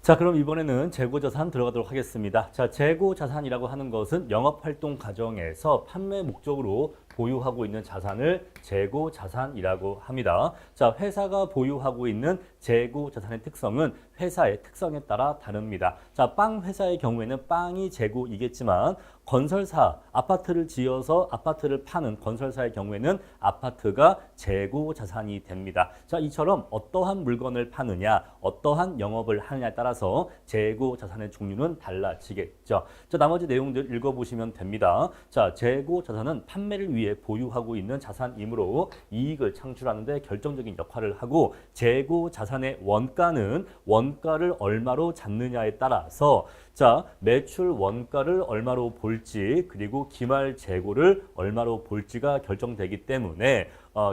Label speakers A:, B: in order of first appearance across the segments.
A: 자, 그럼 이번에는 재고자산 들어가도록 하겠습니다. 자, 재고자산이라고 하는 것은 영업활동 과정에서 판매 목적으로 보유하고 있는 자산을 재고자산이라고 합니다. 자, 회사가 보유하고 있는 재고자산의 특성은 회사의 특성에 따라 다릅니다. 자, 빵 회사의 경우에는 빵이 재고이겠지만 건설사, 아파트를 지어서 아파트를 파는 건설사의 경우에는 아파트가 재고자산이 됩니다. 자, 이처럼 어떠한 물건을 파느냐, 어떠한 영업을 하느냐에 따라서 재고자산의 종류는 달라지겠죠. 자, 나머지 내용들 읽어보시면 됩니다. 자, 재고자산은 판매를 위해 보유하고 있는 자산이므로 이익을 창출하는 데 결정적인 역할을 하고 재고자산의 원가를 얼마로 잡느냐에 따라서 자, 매출 원가를 얼마로 볼지 그리고 기말 재고를 얼마로 볼지가 결정되기 때문에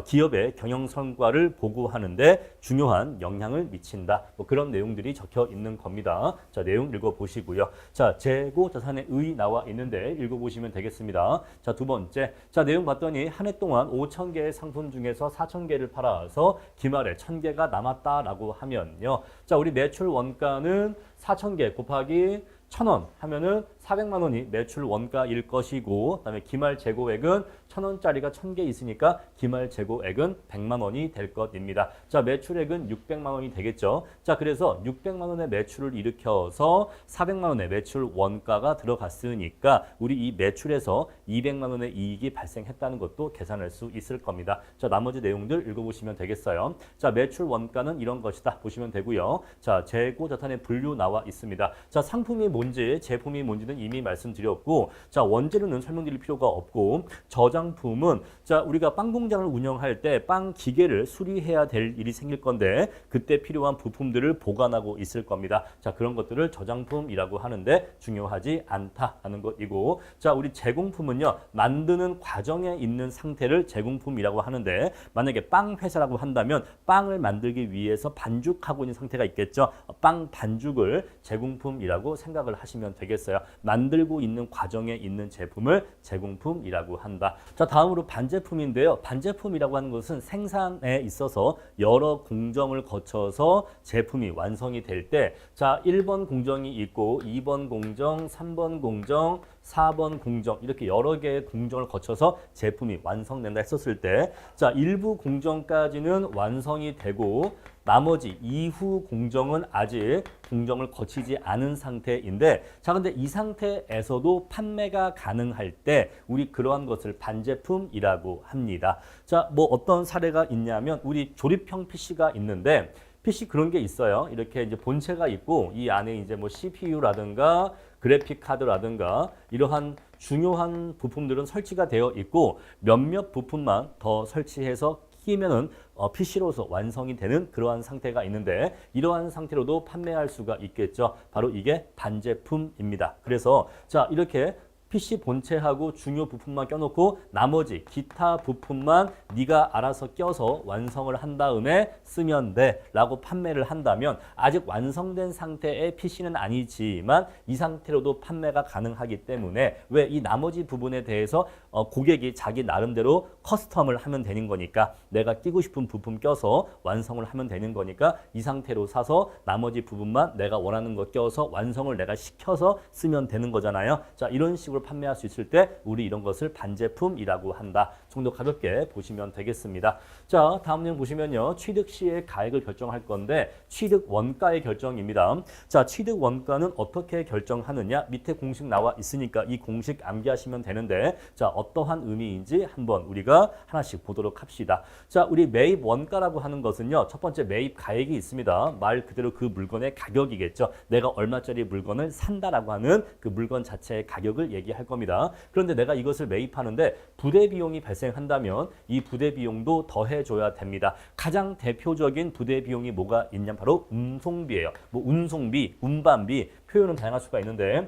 A: 기업의 경영 성과를 보고하는데 중요한 영향을 미친다. 뭐 그런 내용들이 적혀 있는 겁니다. 자, 내용 읽어보시고요. 자, 재고 자산의 의 나와 있는데 읽어보시면 되겠습니다. 자, 두 번째. 자, 내용 봤더니 한 해 동안 5,000개의 상품 중에서 4,000개를 팔아서 기말에 1,000개가 남았다라고 하면요. 자, 우리 매출 원가는 4,000개 곱하기 1,000원 하면은 400만 원이 매출 원가일 것이고 그다음에 기말 재고액은 1,000원짜리가 1,000개 있으니까 기말 재고액은 100만 원이 될 것입니다. 자, 매출액은 600만 원이 되겠죠. 자, 그래서 600만 원의 매출을 일으켜서 400만 원의 매출 원가가 들어갔으니까 우리 이 매출에서 200만 원의 이익이 발생했다는 것도 계산할 수 있을 겁니다. 자, 나머지 내용들 읽어보시면 되겠어요. 자, 매출 원가는 이런 것이다 보시면 되고요. 자, 재고 자산의 분류 나와 있습니다. 자, 상품이 뭔지 제품이 뭔지는 이미 말씀드렸고 자, 원재료는 설명드릴 필요가 없고 저장품은 자, 우리가 빵 공장을 운영할 때 빵 기계를 수리해야 될 일이 생길 건데 그때 필요한 부품들을 보관하고 있을 겁니다. 자, 그런 것들을 저장품이라고 하는데 중요하지 않다라는 것이고 자, 우리 제공품은요, 만드는 과정에 있는 상태를 제공품이라고 하는데 만약에 빵 회사라고 한다면 빵을 만들기 위해서 반죽하고 있는 상태가 있겠죠. 빵 반죽을 제공품이라고 생각을 하시면 되겠어요. 만들고 있는 과정에 있는 제품을 제공품이라고 한다. 자, 다음으로 반제품인데요. 반제품이라고 하는 것은 생산에 있어서 여러 공정을 거쳐서 제품이 완성이 될 때 자, 1번 공정이 있고 2번 공정, 3번 공정, 4번 공정 이렇게 여러 개의 공정을 거쳐서 제품이 완성된다 했었을 때 자, 일부 공정까지는 완성이 되고 나머지 이후 공정은 아직 공정을 거치지 않은 상태인데 자, 근데 이 상태에서도 판매가 가능할 때 우리 그러한 것을 반제품이라고 합니다. 자, 뭐 어떤 사례가 있냐면 우리 조립형 PC가 있는데 PC 그런 게 있어요. 이렇게 이제 본체가 있고 이 안에 이제 뭐 CPU라든가 그래픽 카드라든가 이러한 중요한 부품들은 설치가 되어 있고 몇몇 부품만 더 설치해서 끼면은 PC로서 완성이 되는 그러한 상태가 있는데 이러한 상태로도 판매할 수가 있겠죠. 바로 이게 반제품입니다. 그래서 자, 이렇게 PC 본체하고 중요 부품만 껴놓고 나머지 기타 부품만 네가 알아서 껴서 완성을 한 다음에 쓰면 돼 라고 판매를 한다면 아직 완성된 상태의 PC는 아니지만 이 상태로도 판매가 가능하기 때문에 왜 이 나머지 부분에 대해서 고객이 자기 나름대로 커스텀을 하면 되는 거니까 내가 끼고 싶은 부품 껴서 완성을 하면 되는 거니까 이 상태로 사서 나머지 부분만 내가 원하는 거 껴서 완성을 내가 시켜서 쓰면 되는 거잖아요. 자, 이런 식으로 판매할 수 있을 때 우리 이런 것을 반제품이라고 한다. 정도 가볍게 보시면 되겠습니다. 자, 다음 내용 보시면요. 취득 시의 가액을 결정할 건데 취득 원가의 결정입니다. 자, 취득 원가는 어떻게 결정하느냐? 밑에 공식 나와 있으니까 이 공식 암기하시면 되는데 자, 어떠한 의미인지 한번 우리가 하나씩 보도록 합시다. 자, 우리 매입 원가라고 하는 것은요. 첫 번째 매입 가액이 있습니다. 말 그대로 그 물건의 가격이겠죠. 내가 얼마짜리 물건을 산다라고 하는 그 물건 자체의 가격을 얘기할 겁니다. 그런데 내가 이것을 매입하는데 부대 비용이 발생한다면 이 부대 비용도 더해줘야 됩니다. 가장 대표적인 부대 비용이 뭐가 있냐면 바로 운송비예요. 뭐 운송비, 운반비 표현은 다양할 수가 있는데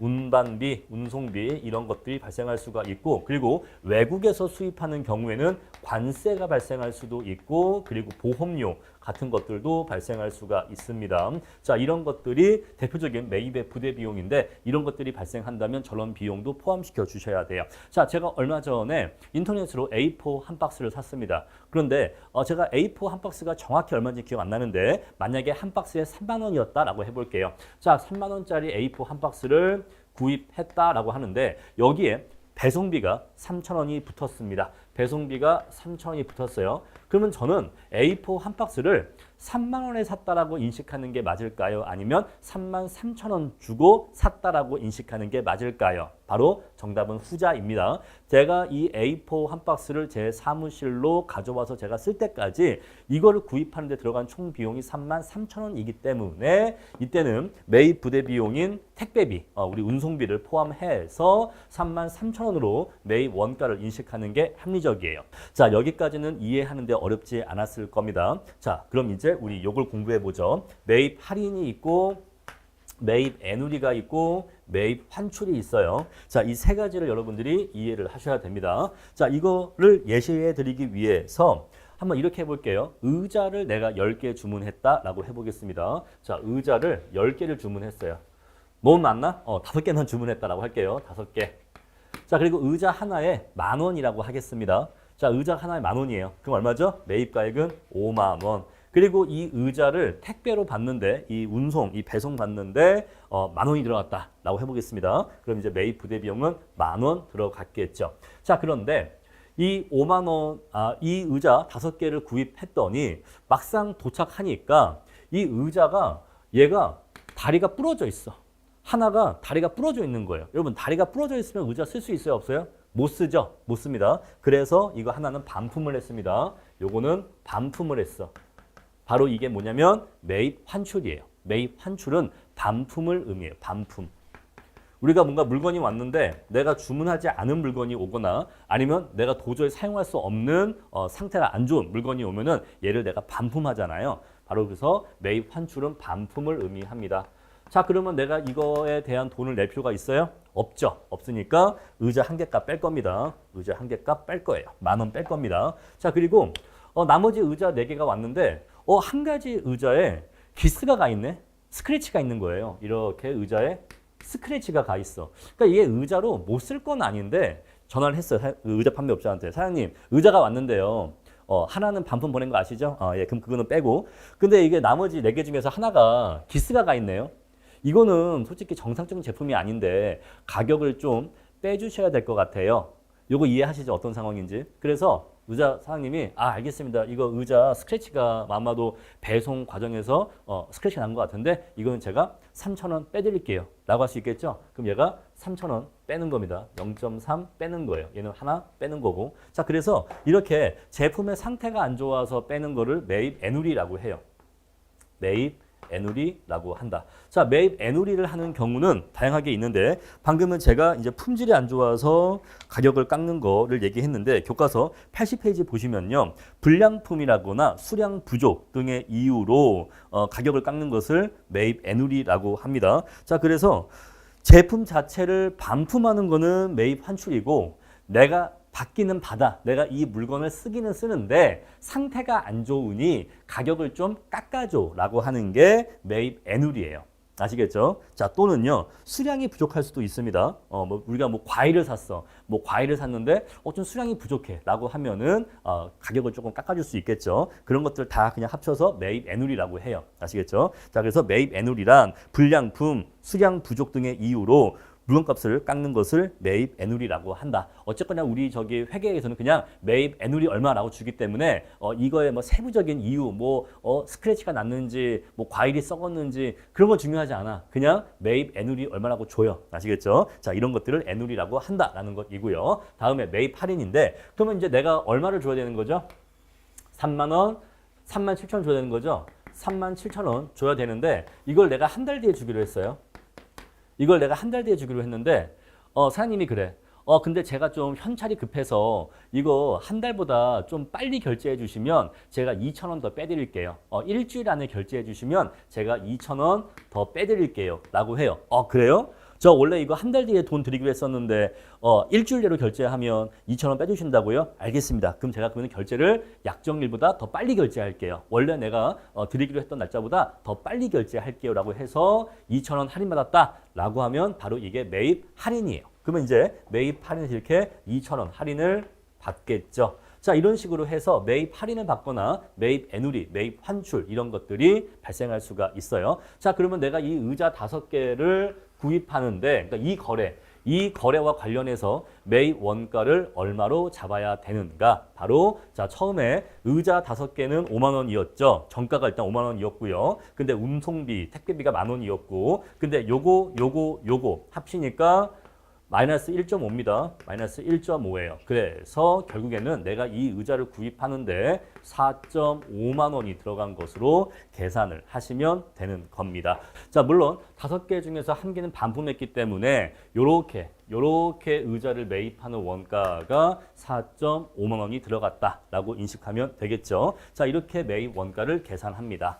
A: 운반비, 운송비 이런 것들이 발생할 수가 있고 그리고 외국에서 수입하는 경우에는 관세가 발생할 수도 있고 그리고 보험료 같은 것들도 발생할 수가 있습니다. 자, 이런 것들이 대표적인 매입의 부대 비용인데 이런 것들이 발생한다면 저런 비용도 포함시켜 주셔야 돼요. 자, 제가 얼마 전에 인터넷으로 A4 한 박스를 샀습니다. 그런데 제가 A4 한 박스가 정확히 얼마인지 기억 안 나는데 만약에 한 박스에 3만 원이었다라고 해볼게요. 자, 3만 원짜리 A4 한 박스를 구입했다라고 하는데 여기에 배송비가 3,000원이 붙었습니다. 배송비가 3,000원이 붙었어요. 그러면 저는 A4 한 박스를 3만 원에 샀다라고 인식하는 게 맞을까요? 아니면 3만 3천 원 주고 샀다라고 인식하는 게 맞을까요? 바로 정답은 후자입니다. 제가 이 A4 한 박스를 제 사무실로 가져와서 제가 쓸 때까지 이거를 구입하는 데 들어간 총 비용이 3만 3천 원이기 때문에 이때는 매입 부대 비용인 택배비, 우리 운송비를 포함해서 3만 3천 원으로 매입 원가를 인식하는 게 합리적이에요. 자, 여기까지는 이해하는데 어렵지 않았을 겁니다. 자, 그럼 이제 우리 요걸 공부해 보죠. 매입 할인이 있고 매입 애누리가 있고 매입 환출이 있어요. 자, 이 세 가지를 여러분들이 이해를 하셔야 됩니다. 자, 이거를 예시해 드리기 위해서 한번 이렇게 해볼게요. 의자를 내가 10개 주문했다라고 해보겠습니다. 자, 의자를 10개를 주문했어요. 너무 많나? 5개만 주문했다라고 할게요. 5개. 자, 그리고 의자 하나에 10,000원이라고 하겠습니다. 자, 의자 하나에 10,000원이에요. 그럼 얼마죠? 매입가액은 5만 원. 그리고 이 의자를 택배로 받는데 이 운송, 이 배송 받는데 10,000원이 들어갔다라고 해보겠습니다. 그럼 이제 매입 부대 비용은 10,000원 들어갔겠죠. 자, 그런데 이 5만 원, 이 의자 5개를 구입했더니 막상 도착하니까 이 의자가 얘가 다리가 부러져 있어. 하나가 다리가 부러져 있는 거예요. 여러분, 다리가 부러져 있으면 의자 쓸 수 있어요, 없어요? 못 쓰죠? 못 씁니다. 그래서 이거 하나는 반품을 했습니다. 요거는 반품을 했어. 바로 이게 뭐냐면 매입 환출이에요. 매입 환출은 반품을 의미해요. 반품. 우리가 뭔가 물건이 왔는데 내가 주문하지 않은 물건이 오거나 아니면 내가 도저히 사용할 수 없는 상태가 안 좋은 물건이 오면은 얘를 내가 반품하잖아요. 바로 그래서 매입 환출은 반품을 의미합니다. 자, 그러면 내가 이거에 대한 돈을 낼 필요가 있어요? 없죠. 없으니까 의자 한 개 값 뺄 겁니다. 의자 한 개 값 뺄 거예요. 10,000원 뺄 겁니다. 자, 그리고 나머지 의자 4개가 왔는데 한 가지 의자에 기스가 가 있네. 스크래치가 있는 거예요. 이렇게 의자에 스크래치가 가 있어. 그러니까 이게 의자로 못 쓸 건 아닌데 전화를 했어요. 의자 판매업자한테. 사장님, 의자가 왔는데요. 하나는 반품 보낸 거 아시죠? 예, 그럼 그거는 빼고. 근데 이게 나머지 4개 중에서 하나가 기스가 가 있네요. 이거는 솔직히 정상적인 제품이 아닌데 가격을 좀 빼주셔야 될 것 같아요. 요거 이해하시죠? 어떤 상황인지. 그래서 의자 사장님이 알겠습니다. 이거 의자 스크래치가 아마도 배송 과정에서 스크래치가 난 것 같은데 이거는 제가 3,000원 빼드릴게요. 라고 할 수 있겠죠? 그럼 얘가 3,000원 빼는 겁니다. 0.3 빼는 거예요. 얘는 하나 빼는 거고. 자, 그래서 이렇게 제품의 상태가 안 좋아서 빼는 거를 매입 애누리라고 해요. 매입 애누리라고 한다. 자, 매입 애누리를 하는 경우는 다양하게 있는데 방금은 제가 이제 품질이 안 좋아서 가격을 깎는 거를 얘기했는데 교과서 80페이지 보시면요. 불량품이라거나 수량 부족 등의 이유로 가격을 깎는 것을 매입 애누리라고 합니다. 자, 그래서 제품 자체를 반품하는 거는 매입 환출이고 내가 받기는 받아. 내가 이 물건을 쓰기는 쓰는데 상태가 안 좋으니 가격을 좀 깎아줘라고 하는 게 매입 애누리예요. 아시겠죠? 자, 또는요, 수량이 부족할 수도 있습니다. 우리가 과일을 샀어. 과일을 샀는데, 좀 수량이 부족해. 라고 하면은, 가격을 조금 깎아줄 수 있겠죠. 그런 것들 다 그냥 합쳐서 매입 애누리라고 해요. 아시겠죠? 자, 그래서 매입 애누리란 불량품, 수량 부족 등의 이유로 물건값을 깎는 것을 매입 애누리라고 한다. 어쨌거나 우리 저기 회계에서는 그냥 매입 애누리 얼마라고 주기 때문에 이거의 세부적인 이유, 스크래치가 났는지, 과일이 썩었는지 그런 건 중요하지 않아. 그냥 매입 애누리 얼마라고 줘요. 아시겠죠? 자, 이런 것들을 애누리라고 한다라는 것이고요. 다음에 매입 할인인데 그러면 이제 내가 얼마를 줘야 되는 거죠? 3만 원, 3만 7천 원 줘야 되는 거죠? 3만 7천 원 줘야 되는데 이걸 내가 한 달 뒤에 주기로 했어요. 이걸 내가 한 달 뒤에 주기로 했는데 사장님이 그래. 근데 제가 좀 현찰이 급해서 이거 한 달보다 좀 빨리 결제해 주시면 제가 2,000원 더 빼드릴게요. 일주일 안에 결제해 주시면 제가 2,000원 더 빼드릴게요. 라고 해요. 그래요? 저 원래 이거 한 달 뒤에 돈 드리기로 했었는데 일주일 내로 결제하면 2,000원 빼주신다고요? 알겠습니다. 그럼 제가 그러면 결제를 약정일보다 더 빨리 결제할게요. 원래 내가 드리기로 했던 날짜보다 더 빨리 결제할게요 라고 해서 2,000원 할인받았다 라고 하면 바로 이게 매입 할인이에요. 그러면 이제 매입 할인에서 이렇게 2,000원 할인을 받겠죠. 자, 이런 식으로 해서 매입 할인을 받거나 매입 애누리, 매입 환출 이런 것들이 발생할 수가 있어요. 자, 그러면 내가 이 의자 5개를 구입하는데 그러니까 이 거래와 관련해서 매입 원가를 얼마로 잡아야 되는가? 바로 자, 처음에 의자 5개는 5만 원이었죠. 정가가 일단 5만 원이었고요. 근데 운송비, 택배비가 10,000원이었고 근데 요거 합치니까 마이너스 1.5입니다. 마이너스 1.5예요. 그래서 결국에는 내가 이 의자를 구입하는데 4.5만 원이 들어간 것으로 계산을 하시면 되는 겁니다. 자, 물론 5개 중에서 1개는 반품했기 때문에 요렇게 의자를 매입하는 원가가 4.5만 원이 들어갔다라고 인식하면 되겠죠. 자, 이렇게 매입 원가를 계산합니다.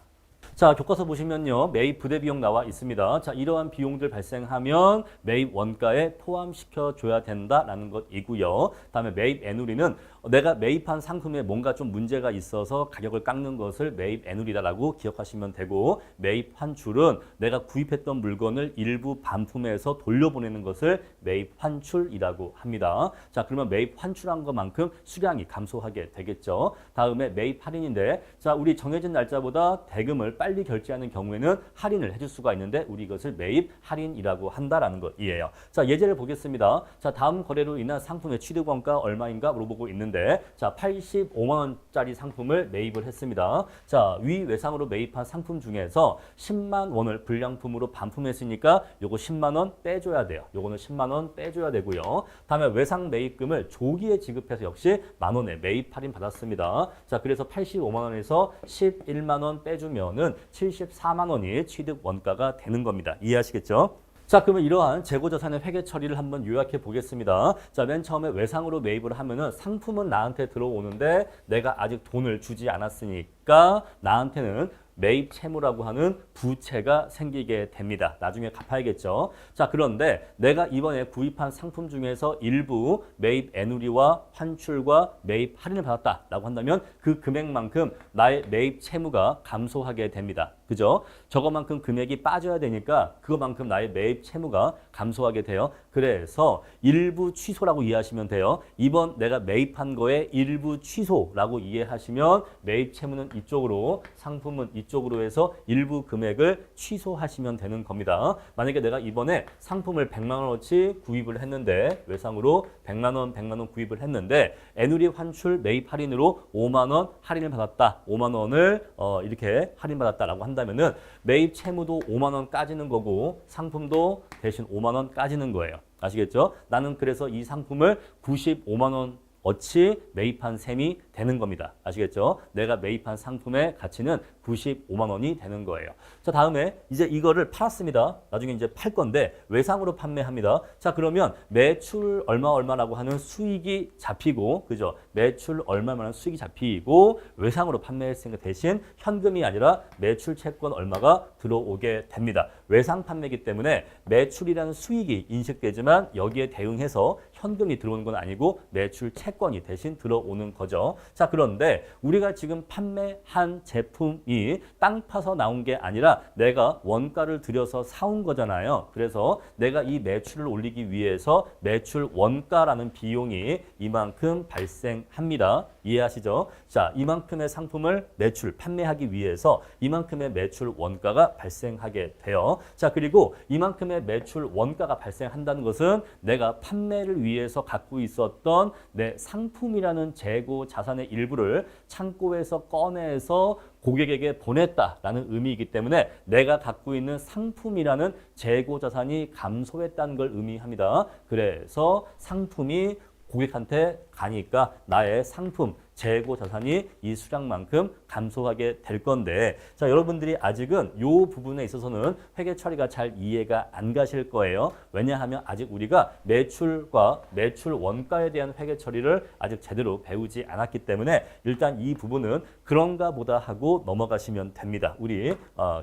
A: 자, 교과서 보시면요. 매입 부대 비용 나와 있습니다. 자, 이러한 비용들 발생하면 매입 원가에 포함시켜 줘야 된다라는 것이고요. 다음에 매입 애누리는 내가 매입한 상품에 뭔가 좀 문제가 있어서 가격을 깎는 것을 매입 애누리다라고 기억하시면 되고 매입 환출은 내가 구입했던 물건을 일부 반품해서 돌려보내는 것을 매입 환출이라고 합니다. 자, 그러면 매입 환출한 것만큼 수량이 감소하게 되겠죠. 다음에 매입 할인인데 자, 우리 정해진 날짜보다 대금을 빨리 결제하는 경우에는 할인을 해줄 수가 있는데 우리 이것을 매입 할인이라고 한다라는 것이에요. 자, 예제를 보겠습니다. 자, 다음 거래로 인한 상품의 취득원가 얼마인가 물어보고 있는데 자, 85만 원짜리 상품을 매입을 했습니다. 자, 위 외상으로 매입한 상품 중에서 10만 원을 불량품으로 반품했으니까 요거 10만 원 빼줘야 돼요. 요거는 10만 원 빼줘야 되고요. 다음에 외상 매입금을 조기에 지급해서 역시 만 원에 매입 할인 받았습니다. 자, 그래서 85만 원에서 11만 원 빼주면은 74만 원이 취득 원가가 되는 겁니다. 이해하시겠죠? 자, 그러면 이러한 재고자산의 회계 처리를 한번 요약해 보겠습니다. 자, 맨 처음에 외상으로 매입을 하면은 상품은 나한테 들어오는데 내가 아직 돈을 주지 않았으니까 나한테는 매입 채무라고 하는 부채가 생기게 됩니다. 나중에 갚아야겠죠. 자, 그런데 내가 이번에 구입한 상품 중에서 일부 매입 애누리와 환출과 매입 할인을 받았다라고 한다면 그 금액만큼 나의 매입 채무가 감소하게 됩니다. 그죠? 저거만큼 금액이 빠져야 되니까 그거만큼 나의 매입 채무가 감소하게 돼요. 그래서 일부 취소라고 이해하시면 돼요. 이번 내가 매입한 거에 일부 취소라고 이해하시면 매입 채무는 이쪽으로, 상품은 이쪽으로 해서 일부 금액을 취소하시면 되는 겁니다. 만약에 내가 이번에 상품을 100만 원어치 구입을 했는데 외상으로 100만 원 구입을 했는데 애누리 환출 매입 할인으로 5만 원 할인을 받았다. 5만 원을 이렇게 할인받았다라고 한다면은 매입 채무도 5만 원 까지는 거고 상품도 대신 5만 원 까지는 거예요. 아시겠죠? 나는 그래서 이 상품을 95만 원 어치 매입한 셈이 되는 겁니다. 아시겠죠? 내가 매입한 상품의 가치는 95만 원이 되는 거예요. 자, 다음에 이제 이거를 팔았습니다. 나중에 이제 팔 건데 외상으로 판매합니다. 자, 그러면 매출 얼마라고 하는 수익이 잡히고, 그죠? 매출 얼마라는 수익이 잡히고 외상으로 판매했으니까 대신 현금이 아니라 매출 채권 얼마가 들어오게 됩니다. 외상 판매이기 때문에 매출이라는 수익이 인식되지만 여기에 대응해서 현금이 들어오는 건 아니고 매출 채권이 대신 들어오는 거죠. 자, 그런데 우리가 지금 판매한 제품이 땅 파서 나온 게 아니라 내가 원가를 들여서 사온 거잖아요. 그래서 내가 이 매출을 올리기 위해서 매출 원가라는 비용이 이만큼 발생합니다. 이해하시죠? 자, 이만큼의 상품을 판매하기 위해서 이만큼의 매출 원가가 발생하게 돼요. 자, 그리고 이만큼의 매출 원가가 발생한다는 것은 내가 판매를 위해서 갖고 있었던 내 상품이라는 재고 자산의 일부를 창고에서 꺼내서 고객에게 보냈다라는 의미이기 때문에 내가 갖고 있는 상품이라는 재고 자산이 감소했다는 걸 의미합니다. 그래서 상품이 고객한테 가니까 나의 상품, 재고 자산이 이 수량만큼 감소하게 될 건데 자, 여러분들이 아직은 이 부분에 있어서는 회계 처리가 잘 이해가 안 가실 거예요. 왜냐하면 아직 우리가 매출과 매출 원가에 대한 회계 처리를 아직 제대로 배우지 않았기 때문에 일단 이 부분은 그런가 보다 하고 넘어가시면 됩니다. 우리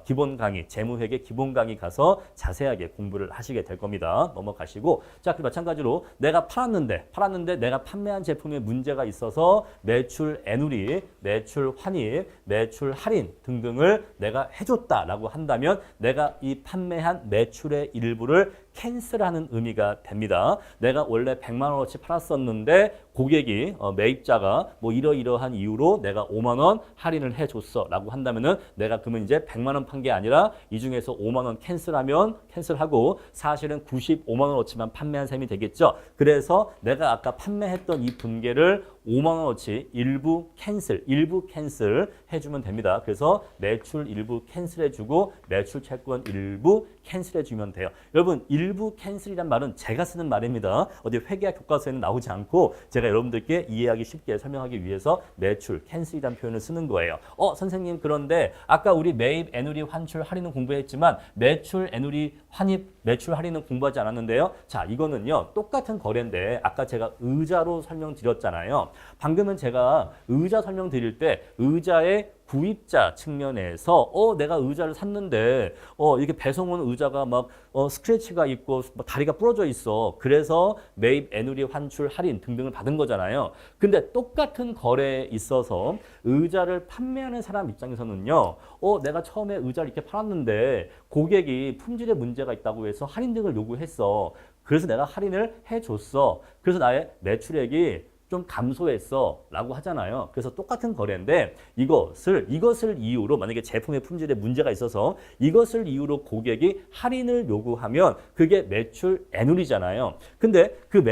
A: 기본 강의, 재무회계 기본 강의 가서 자세하게 공부를 하시게 될 겁니다. 넘어가시고 자, 그 마찬가지로 내가 팔았는데 내가 판매한 제품에 문제가 있어서 매출 애누리, 매출 환입, 매출 할인 등등을 내가 해줬다라고 한다면 내가 이 판매한 매출의 일부를 캔슬하는 의미가 됩니다. 내가 원래 100만 원어치 팔았었는데 고객이 매입자가 뭐 이러이러한 이유로 내가 5만 원 할인을 해줬어 라고 한다면은 내가 그러면 이제 100만 원 판 게 아니라 이 중에서 5만 원 캔슬하고 사실은 95만 원어치만 판매한 셈이 되겠죠. 그래서 내가 아까 판매했던 이 분계를 5만 원어치 일부 캔슬 해주면 됩니다. 그래서 매출 일부 캔슬해주고 매출 채권 일부 캔슬해주면 돼요. 여러분 일부 캔슬이란 말은 제가 쓰는 말입니다. 어디 회계학 교과서에는 나오지 않고 제가 여러분들께 이해하기 쉽게 설명하기 위해서 매출 캔슬이란 표현을 쓰는 거예요. 선생님 그런데 아까 우리 매입 애누리 환출 할인은 공부했지만 매출 애누리 환입 매출 할인은 공부하지 않았는데요. 자, 이거는요 똑같은 거래인데 아까 제가 의자로 설명드렸잖아요. 방금은 제가 의자 설명드릴 때 의자의 구입자 측면에서 내가 의자를 샀는데 이렇게 배송 온 의자가 막 스크래치가 있고 막 다리가 부러져 있어. 그래서 매입 애누리 환출 할인 등등을 받은 거잖아요. 근데 똑같은 거래에 있어서 의자를 판매하는 사람 입장에서는요. 내가 처음에 의자를 이렇게 팔았는데 고객이 품질에 문제가 있다고 해서 할인 등을 요구했어. 그래서 내가 할인을 해줬어. 그래서 나의 매출액이 좀 감소했어 라고 하잖아요. 그래서 똑같은 거래인데 이것을 이유로 만약에 제품의 품질에 문제가 있어서 이것을 이유로 고객이 할인을 요구하면 그게 매출 애누리잖아요. 근데 그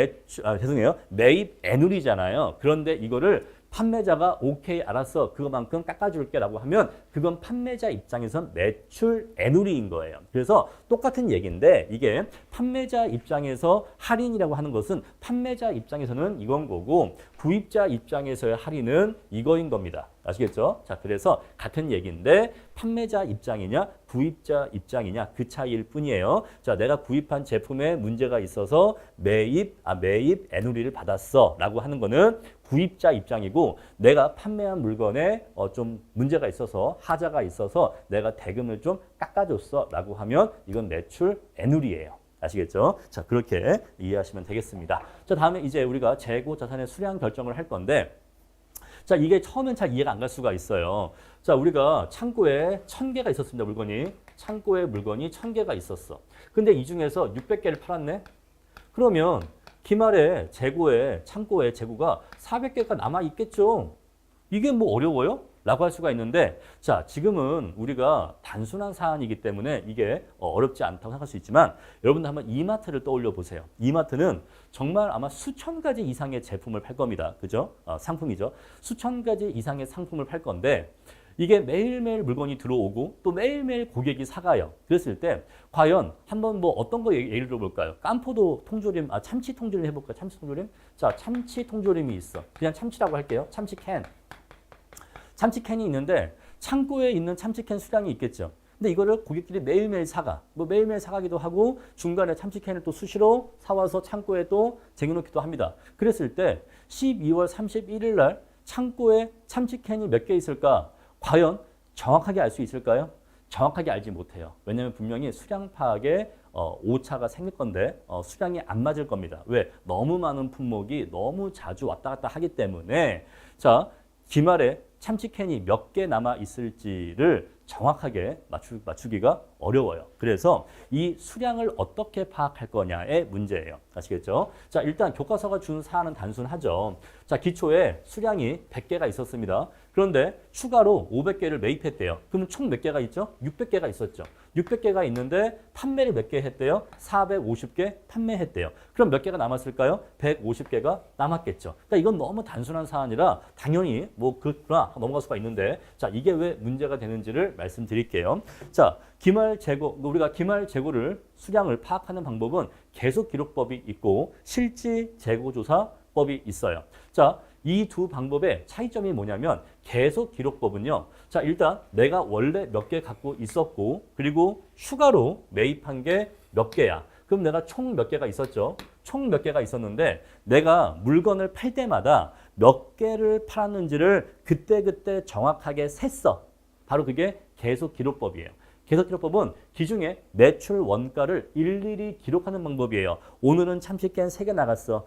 A: 매입 애누리잖아요. 그런데 이거를 판매자가 오케이 알았어 그거만큼 깎아줄게 라고 하면 그건 판매자 입장에선 매출 애누리인 거예요. 그래서 똑같은 얘기인데 이게 판매자 입장에서 할인이라고 하는 것은 판매자 입장에서는 이건 거고 구입자 입장에서의 할인은 이거인 겁니다. 아시겠죠? 자, 그래서 같은 얘기인데 판매자 입장이냐 구입자 입장이냐 그 차이일 뿐이에요. 자, 내가 구입한 제품에 문제가 있어서 매입 애누리를 받았어 라고 하는 거는 구입자 입장이고 내가 판매한 물건에 좀 문제가 있어서 하자가 있어서 내가 대금을 좀 깎아줬어 라고 하면 이건 매출 애누리예요. 아시겠죠? 자, 그렇게 이해하시면 되겠습니다. 자, 다음에 이제 우리가 재고 자산의 수량 결정을 할 건데 자, 이게 처음엔 잘 이해가 안 갈 수가 있어요. 자, 우리가 창고에 1000개가 있었습니다. 창고에 물건이 1000개가 있었어. 근데 이 중에서 600개를 팔았네? 그러면 기말에 창고에 재고가 400개가 남아 있겠죠. 이게 뭐 어려워요? 라고 할 수가 있는데 자, 지금은 우리가 단순한 사안이기 때문에 이게 어렵지 않다고 생각할 수 있지만 여러분들 한번 이마트를 떠올려 보세요. 이마트는 정말 아마 수천 가지 이상의 제품을 팔 겁니다. 그죠? 상품이죠. 수천 가지 이상의 상품을 팔 건데 이게 매일매일 물건이 들어오고 또 매일매일 고객이 사가요. 그랬을 때 과연 한번 뭐 어떤 거 예를 들어볼까요? 깐포도 통조림, 참치 통조림 해볼까요? 참치 통조림? 자, 참치 통조림이 있어. 그냥 참치라고 할게요. 참치캔이 있는데 창고에 있는 참치캔 수량이 있겠죠. 근데 이거를 고객들이 매일매일 사가. 뭐 매일매일 사가기도 하고 중간에 참치캔을 또 수시로 사와서 창고에 또 쟁여놓기도 합니다. 그랬을 때 12월 31일 날 창고에 참치캔이 몇 개 있을까? 과연 정확하게 알 수 있을까요? 정확하게 알지 못해요. 왜냐하면 분명히 수량 파악에 오차가 생길 건데 수량이 안 맞을 겁니다. 왜? 너무 많은 품목이 너무 자주 왔다 갔다 하기 때문에 자, 기말에 참치캔이 몇 개 남아 있을지를 정확하게 맞추기가 어려워요. 그래서 이 수량을 어떻게 파악할 거냐의 문제예요. 아시겠죠? 자, 일단 교과서가 주는 사안은 단순하죠. 자, 기초에 수량이 100개가 있었습니다. 그런데 추가로 500개를 매입했대요. 그럼 총 몇 개가 있죠? 600개가 있었죠. 600개가 있는데 판매를 몇 개 했대요? 450개 판매했대요. 그럼 몇 개가 남았을까요? 150개가 남았겠죠. 그러니까 이건 너무 단순한 사안이라 당연히 뭐 그렇구나 넘어갈 수가 있는데 자, 이게 왜 문제가 되는지를 말씀드릴게요. 자, 기말 재고, 우리가 기말 재고를 수량을 파악하는 방법은 계속 기록법이 있고 실지 재고 조사법이 있어요. 자, 이 두 방법의 차이점이 뭐냐면 계속 기록법은요. 자, 일단 내가 원래 몇 개 갖고 있었고 그리고 추가로 매입한 게 몇 개야. 그럼 내가 총 몇 개가 있었죠? 총 몇 개가 있었는데 내가 물건을 팔 때마다 몇 개를 팔았는지를 그때그때 정확하게 셌어. 바로 그게 계속 기록법이에요. 계속 기록법은 기중에 매출 원가를 일일이 기록하는 방법이에요. 오늘은 참치캔 3개 나갔어.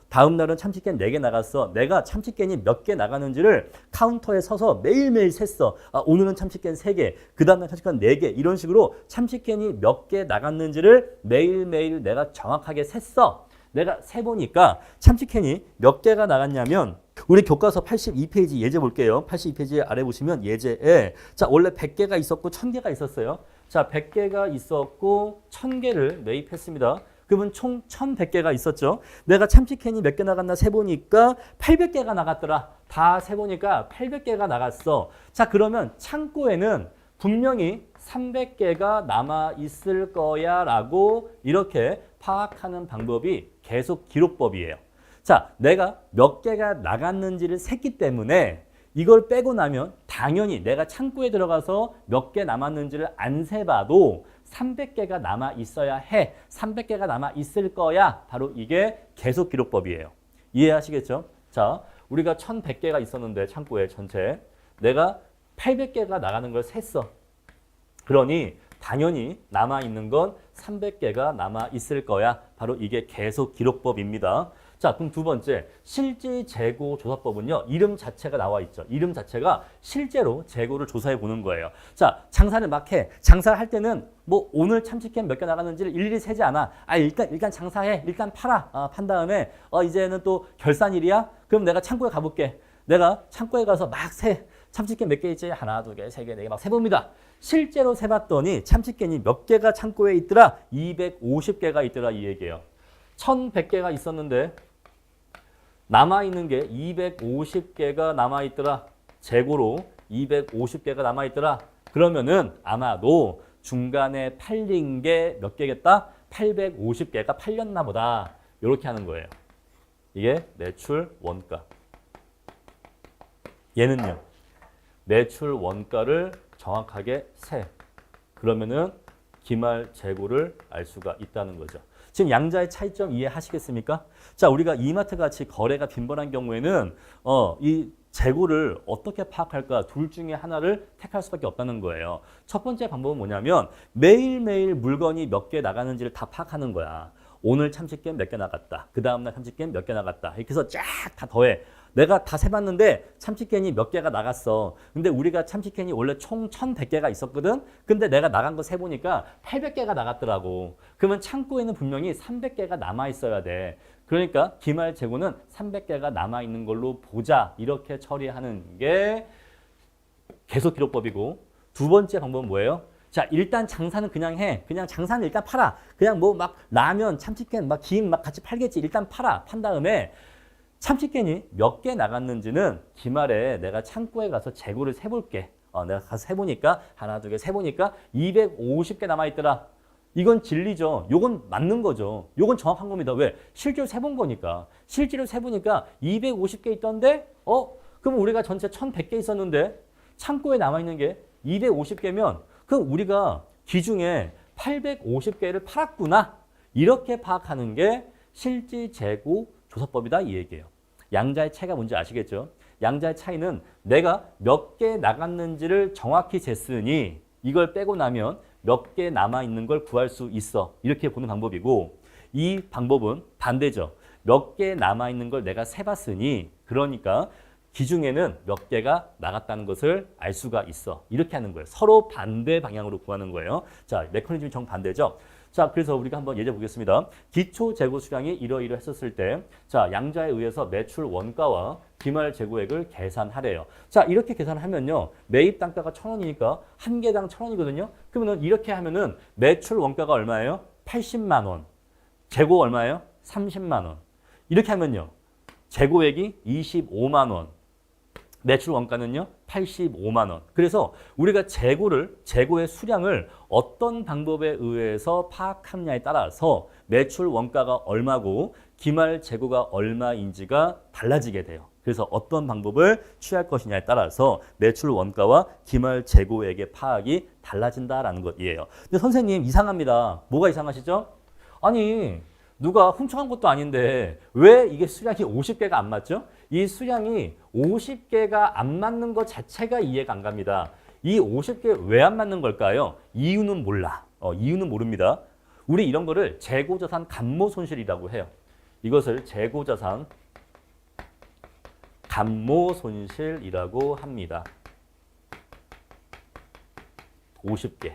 A: 다음 날은 참치캔 4개 나갔어. 내가 참치캔이 몇 개 나가는지를 카운터에 서서 매일매일 셌어. 아, 오늘은 참치캔 3개, 그 다음날 참치캔 4개 이런 식으로 참치캔이 몇 개 나갔는지를 매일매일 내가 정확하게 셌어. 내가 세보니까 참치캔이 몇 개가 나갔냐면 우리 교과서 82페이지 예제 볼게요. 82페이지 아래 보시면 예제에 자 원래 100개가 있었고 1000개가 있었어요. 자 100개가 있었고 1000개를 매입했습니다. 그러면 총 1100개가 있었죠. 내가 참치캔이 몇 개 나갔나 세보니까 800개가 나갔더라. 다 세보니까 800개가 나갔어. 자 그러면 창고에는 분명히 300개가 남아있을 거야 라고 이렇게 파악하는 방법이 계속 기록법이에요. 자, 내가 몇 개가 나갔는지를 셌기 때문에 이걸 빼고 나면 당연히 내가 창고에 들어가서 몇 개 남았는지를 안 세봐도 300개가 남아 있어야 해. 300개가 남아 있을 거야. 바로 이게 계속 기록법이에요. 이해하시겠죠? 자, 우리가 1100개가 있었는데 창고에 전체 내가 800개가 나가는 걸 셌어. 그러니 당연히 남아있는 건 300개가 남아있을 거야. 바로 이게 계속 기록법입니다. 자, 그럼 두 번째, 실질 재고 조사법은요. 이름 자체가 나와 있죠. 이름 자체가 실제로 재고를 조사해 보는 거예요. 자, 장사를 막 해. 장사를 할 때는 뭐 오늘 참치캔 몇 개 나가는지를 일일이 세지 않아. 아, 일단 장사해. 일단 팔아. 판 다음에 이제는 또 결산일이야. 그럼 내가 창고에 가볼게. 내가 창고에 가서 막 세. 참치캔 몇 개 있지? 하나, 두 개, 세 개, 네 개 막 세봅니다. 실제로 세봤더니 참치캔이 몇 개가 창고에 있더라? 250개가 있더라 이 얘기예요. 1100개가 있었는데 남아있는 게 250개가 남아있더라. 재고로 250개가 남아있더라. 그러면은 아마도 중간에 팔린 게 몇 개겠다? 850개가 팔렸나 보다. 이렇게 하는 거예요. 이게 매출 원가. 얘는요. 매출 원가를 정확하게 세. 그러면은 기말 재고를 알 수가 있다는 거죠. 지금 양자의 차이점 이해하시겠습니까? 자, 우리가 이마트 같이 거래가 빈번한 경우에는 이 재고를 어떻게 파악할까? 둘 중에 하나를 택할 수밖에 없다는 거예요. 첫 번째 방법은 뭐냐면 매일매일 물건이 몇 개 나가는지를 다 파악하는 거야. 오늘 참치캔 몇 개 나갔다. 그 다음날 참치캔 몇 개 나갔다. 이렇게 해서 쫙 다 더해. 내가 다 세봤는데 참치캔이 몇 개가 나갔어. 근데 우리가 참치캔이 원래 총 1100개가 있었거든. 근데 내가 나간 거 세보니까 800개가 나갔더라고. 그러면 창고에는 분명히 300개가 남아있어야 돼. 그러니까 기말 재고는 300개가 남아있는 걸로 보자. 이렇게 처리하는 게 계속 기록법이고, 두 번째 방법은 뭐예요? 자, 일단 장사는 그냥 해. 그냥 장사는 일단 팔아. 그냥 뭐 막 라면, 참치캔, 막 김 막 같이 팔겠지. 일단 팔아. 판 다음에 참치캔이 몇 개 나갔는지는 기말에 내가 창고에 가서 재고를 세볼게. 내가 가서 세보니까 하나, 두 개 세보니까 250개 남아있더라. 이건 진리죠. 요건 맞는 거죠. 요건 정확한 겁니다. 왜? 실제로 세본 거니까. 실제로 세보니까 250개 있던데 그럼 우리가 전체 1100개 있었는데 창고에 남아있는 게 250개면 그럼 우리가 기중에 850개를 팔았구나. 이렇게 파악하는 게 실질 재고 조사법이다 이 얘기예요. 양자의 차이가 뭔지 아시겠죠? 양자의 차이는 내가 몇 개 나갔는지를 정확히 쟀으니 이걸 빼고 나면 몇 개 남아있는 걸 구할 수 있어. 이렇게 보는 방법이고, 이 방법은 반대죠. 몇 개 남아있는 걸 내가 세봤으니 그러니까 기중에는 몇 개가 나갔다는 것을 알 수가 있어. 이렇게 하는 거예요. 서로 반대 방향으로 구하는 거예요. 자, 메커니즘이 정반대죠. 자, 그래서 우리가 한번 예제 보겠습니다. 기초 재고 수량이 이러이러했었을 때, 자, 양자에 의해서 매출 원가와 기말 재고액을 계산하래요. 자, 이렇게 계산하면요, 매입 단가가 1,000원이니까 한 개당 1,000원이거든요. 그러면은 이렇게 하면은 매출 원가가 얼마예요? 80만 원. 재고 얼마예요? 30만 원. 이렇게 하면요, 재고액이 25만 원. 매출 원가는요 85만 원. 그래서 우리가 재고의 수량을 어떤 방법에 의해서 파악하느냐에 따라서 매출 원가가 얼마고 기말 재고가 얼마인지가 달라지게 돼요. 그래서 어떤 방법을 취할 것이냐에 따라서 매출 원가와 기말 재고액의 파악이 달라진다라는 것이에요. 근데 선생님 이상합니다. 뭐가 이상하시죠? 아니 누가 훔쳐간 것도 아닌데 왜 이게 수량이 50개가 안 맞죠? 이 수량이 50개가 안 맞는 것 자체가 이해가 안 갑니다. 이 50개 왜 안 맞는 걸까요? 이유는 몰라. 이유는 모릅니다. 우리 이런 거를 재고자산 감모 손실이라고 해요. 이것을 재고자산 감모 손실이라고 합니다. 50개.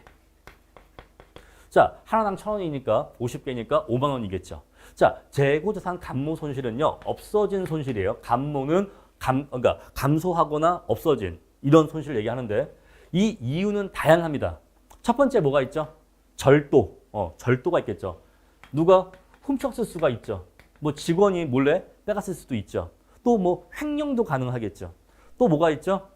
A: 자, 하나당 1,000원이니까 50개니까 5만 원이겠죠. 자, 재고자산 감모 손실은요. 없어진 손실이에요. 감모는 그러니까 감소하거나 없어진 이런 손실을 얘기하는데 이 이유는 다양합니다. 첫 번째 뭐가 있죠? 절도. 절도가 있겠죠. 누가 훔쳤을 수가 있죠. 뭐 직원이 몰래 빼갔을 수도 있죠. 또 뭐 횡령도 가능하겠죠. 또 뭐가 있죠?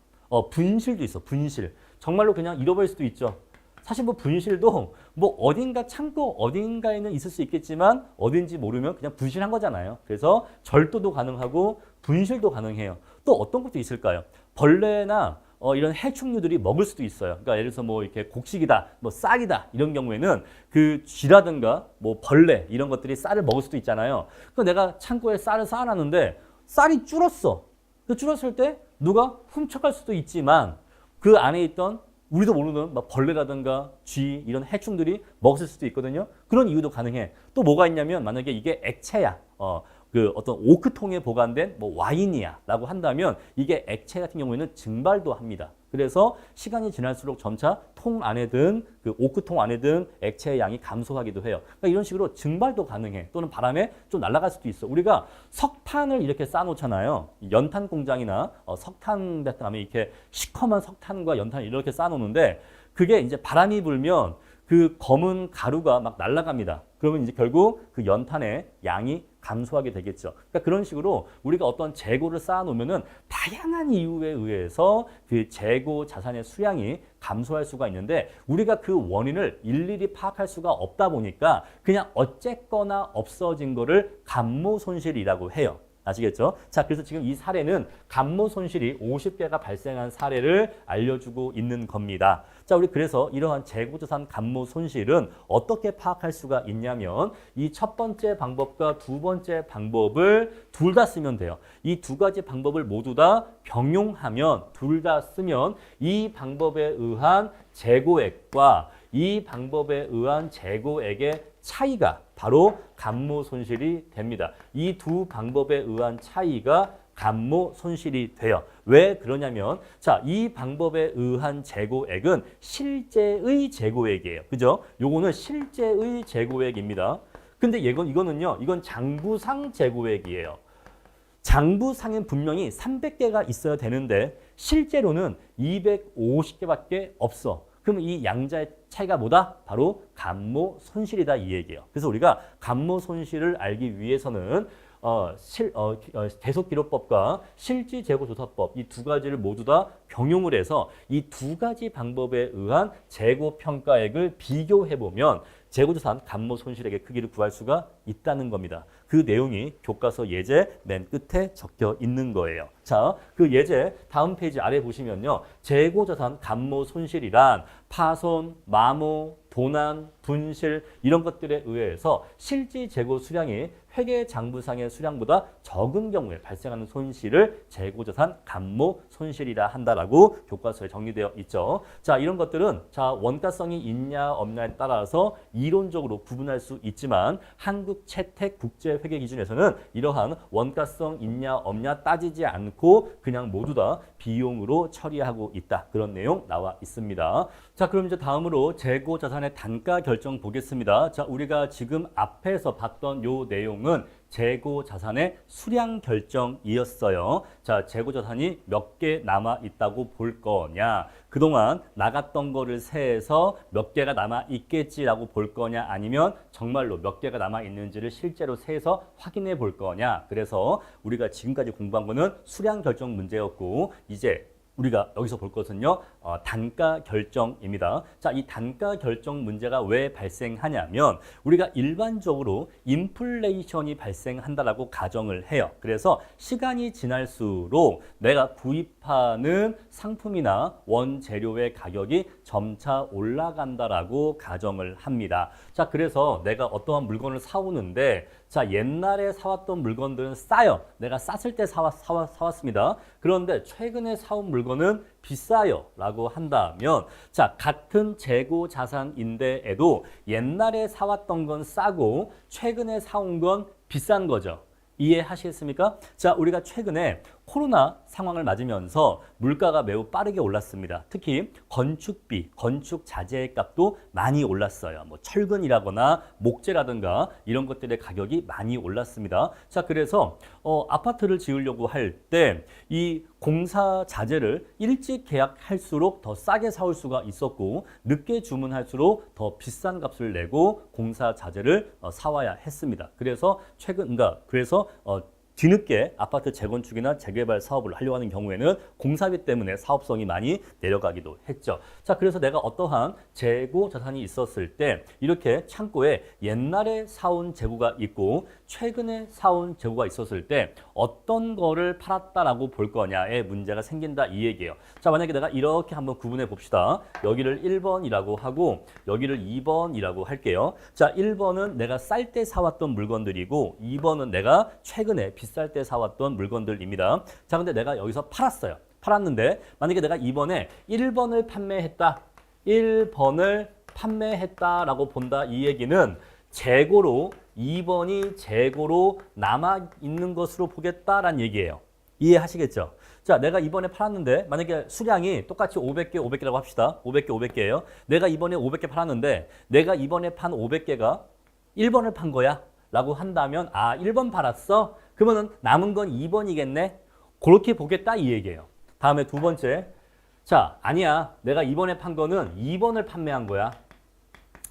A: 분실도 있어. 분실. 정말로 그냥 잃어버릴 수도 있죠. 사실 뭐 분실도 뭐 어딘가 창고 어딘가에는 있을 수 있겠지만 어딘지 모르면 그냥 분실한 거잖아요. 그래서 절도도 가능하고 분실도 가능해요. 또 어떤 것도 있을까요? 벌레나 이런 해충류들이 먹을 수도 있어요. 그러니까 예를 들어서 뭐 이렇게 곡식이다, 뭐 쌀이다 이런 경우에는 그 쥐라든가 뭐 벌레 이런 것들이 쌀을 먹을 수도 있잖아요. 그 내가 창고에 쌀을 쌓아놨는데 쌀이 줄었어. 그 줄었을 때 누가 훔쳐갈 수도 있지만 그 안에 있던 우리도 모르는 막 벌레라든가 쥐 이런 해충들이 먹을 수도 있거든요. 그런 이유도 가능해. 또 뭐가 있냐면 만약에 이게 액체야. 그 어떤 오크통에 보관된 뭐 와인이야라고 한다면 이게 액체 같은 경우에는 증발도 합니다. 그래서 시간이 지날수록 점차 통 안에 든 그 오크통 안에 든 액체의 양이 감소하기도 해요. 그러니까 이런 식으로 증발도 가능해. 또는 바람에 좀 날아갈 수도 있어. 우리가 석탄을 이렇게 쌓아놓잖아요. 연탄 공장이나 석탄 같은 하면 이렇게 시커먼 석탄과 연탄을 이렇게 쌓아놓는데 그게 이제 바람이 불면 그 검은 가루가 막 날아갑니다. 그러면 이제 결국 그 연탄의 양이 감소하게 되겠죠. 그러니까 그런 식으로 우리가 어떤 재고를 쌓아놓으면은 다양한 이유에 의해서 그 재고 자산의 수량이 감소할 수가 있는데 우리가 그 원인을 일일이 파악할 수가 없다 보니까 그냥 어쨌거나 없어진 거를 감모 손실이라고 해요. 아시겠죠? 자, 그래서 지금 이 사례는 감모 손실이 50개가 발생한 사례를 알려주고 있는 겁니다. 자, 우리 그래서 이러한 재고자산 감모 손실은 어떻게 파악할 수가 있냐면 이 첫 번째 방법과 두 번째 방법을 둘 다 쓰면 돼요. 이 두 가지 방법을 모두 다 병용하면 둘 다 쓰면 이 방법에 의한 재고액과 이 방법에 의한 재고액의 차이가 바로 감모 손실이 됩니다. 이 두 방법에 의한 차이가 감모 손실이 돼요. 왜 그러냐면 자, 이 방법에 의한 재고액은 실제의 재고액이에요. 그죠? 요거는 실제의 재고액입니다. 근데 이건 장부상 재고액이에요. 장부상엔 분명히 300개가 있어야 되는데 실제로는 250개밖에 없어. 그럼 이 양자의 차이가 뭐다? 바로 감모 손실이다 이 얘기예요. 그래서 우리가 감모 손실을 알기 위해서는 대속기록법과 실지재고조사법 이 두 가지를 모두 다 병용을 해서 이 두 가지 방법에 의한 재고평가액을 비교해보면 재고자산 감모 손실액의 크기를 구할 수가 있다는 겁니다. 그 내용이 교과서 예제 맨 끝에 적혀 있는 거예요. 자, 그 예제 다음 페이지 아래 보시면요. 재고자산 감모 손실이란 파손, 마모, 도난, 분실 이런 것들에 의해서 실지 재고 수량이 회계 장부상의 수량보다 적은 경우에 발생하는 손실을 재고자산 감모 손실이라 한다라고 교과서에 정리되어 있죠. 자, 이런 것들은 자, 원가성이 있냐 없냐에 따라서 이론적으로 구분할 수 있지만 한국 채택 국제 회계 기준에서는 이러한 원가성 있냐 없냐 따지지 않고 그냥 모두 다 비용으로 처리하고 있다. 그런 내용 나와 있습니다. 자, 그럼 이제 다음으로 재고 자산의 단가 결정 보겠습니다. 자, 우리가 지금 앞에서 봤던 요 내용은 재고 자산의 수량 결정이었어요. 자, 재고 자산이 몇 개 남아 있다고 볼 거냐? 그동안 나갔던 거를 세해서 몇 개가 남아 있겠지라고 볼 거냐? 아니면 정말로 몇 개가 남아 있는지를 실제로 세해서 확인해 볼 거냐? 그래서 우리가 지금까지 공부한 거는 수량 결정 문제였고 이제 우리가 여기서 볼 것은요, 단가 결정입니다. 자, 이 단가 결정 문제가 왜 발생하냐면 우리가 일반적으로 인플레이션이 발생한다라고 가정을 해요. 그래서 시간이 지날수록 내가 구입하는 상품이나 원재료의 가격이 점차 올라간다라고 가정을 합니다. 자, 그래서 내가 어떠한 물건을 사오는데 자, 옛날에 사왔던 물건들은 싸요. 내가 쌌을 때 사왔습니다. 그런데 최근에 사온 물건은 비싸요 라고 한다면 자, 같은 재고 자산인데에도 옛날에 사왔던 건 싸고 최근에 사온 건 비싼 거죠. 이해하시겠습니까? 자, 우리가 최근에 코로나 상황을 맞으면서 물가가 매우 빠르게 올랐습니다. 특히 건축비, 건축 자재 값도 많이 올랐어요. 뭐 철근이라거나 목재라든가 이런 것들의 가격이 많이 올랐습니다. 자, 그래서 아파트를 지으려고 할 때 이 공사 자재를 일찍 계약할수록 더 싸게 사올 수가 있었고 늦게 주문할수록 더 비싼 값을 내고 공사 자재를 사와야 했습니다. 그래서 그래서 뒤늦게 아파트 재건축이나 재개발 사업을 하려고 하는 경우에는 공사비 때문에 사업성이 많이 내려가기도 했죠. 자, 그래서 내가 어떠한 재고 자산이 있었을 때 이렇게 창고에 옛날에 사온 재고가 있고 최근에 사온 재고가 있었을 때 어떤 거를 팔았다라고 볼 거냐에 문제가 생긴다 이 얘기예요. 자, 만약에 내가 이렇게 한번 구분해 봅시다. 여기를 1번이라고 하고 여기를 2번이라고 할게요. 자, 1번은 내가 쌀 때 사왔던 물건들이고 2번은 내가 최근에 비쌀 때 사왔던 물건들입니다. 자, 근데 내가 여기서 팔았어요. 팔았는데 만약에 내가 이번에 1번을 판매했다. 1번을 판매했다라고 본다. 이 얘기는 재고로 2번이 재고로 남아있는 것으로 보겠다라는 얘기예요. 이해하시겠죠? 자, 내가 이번에 팔았는데 만약에 수량이 똑같이 500개, 500개라고 합시다. 500개, 500개예요. 내가 이번에 500개 팔았는데 내가 이번에 판 500개가 1번을 판 거야 라고 한다면 1번 팔았어? 그러면 남은 건 2번이겠네? 그렇게 보겠다 이 얘기예요. 다음에 두 번째. 자, 아니야. 내가 이번에 판 거는 2번을 판매한 거야.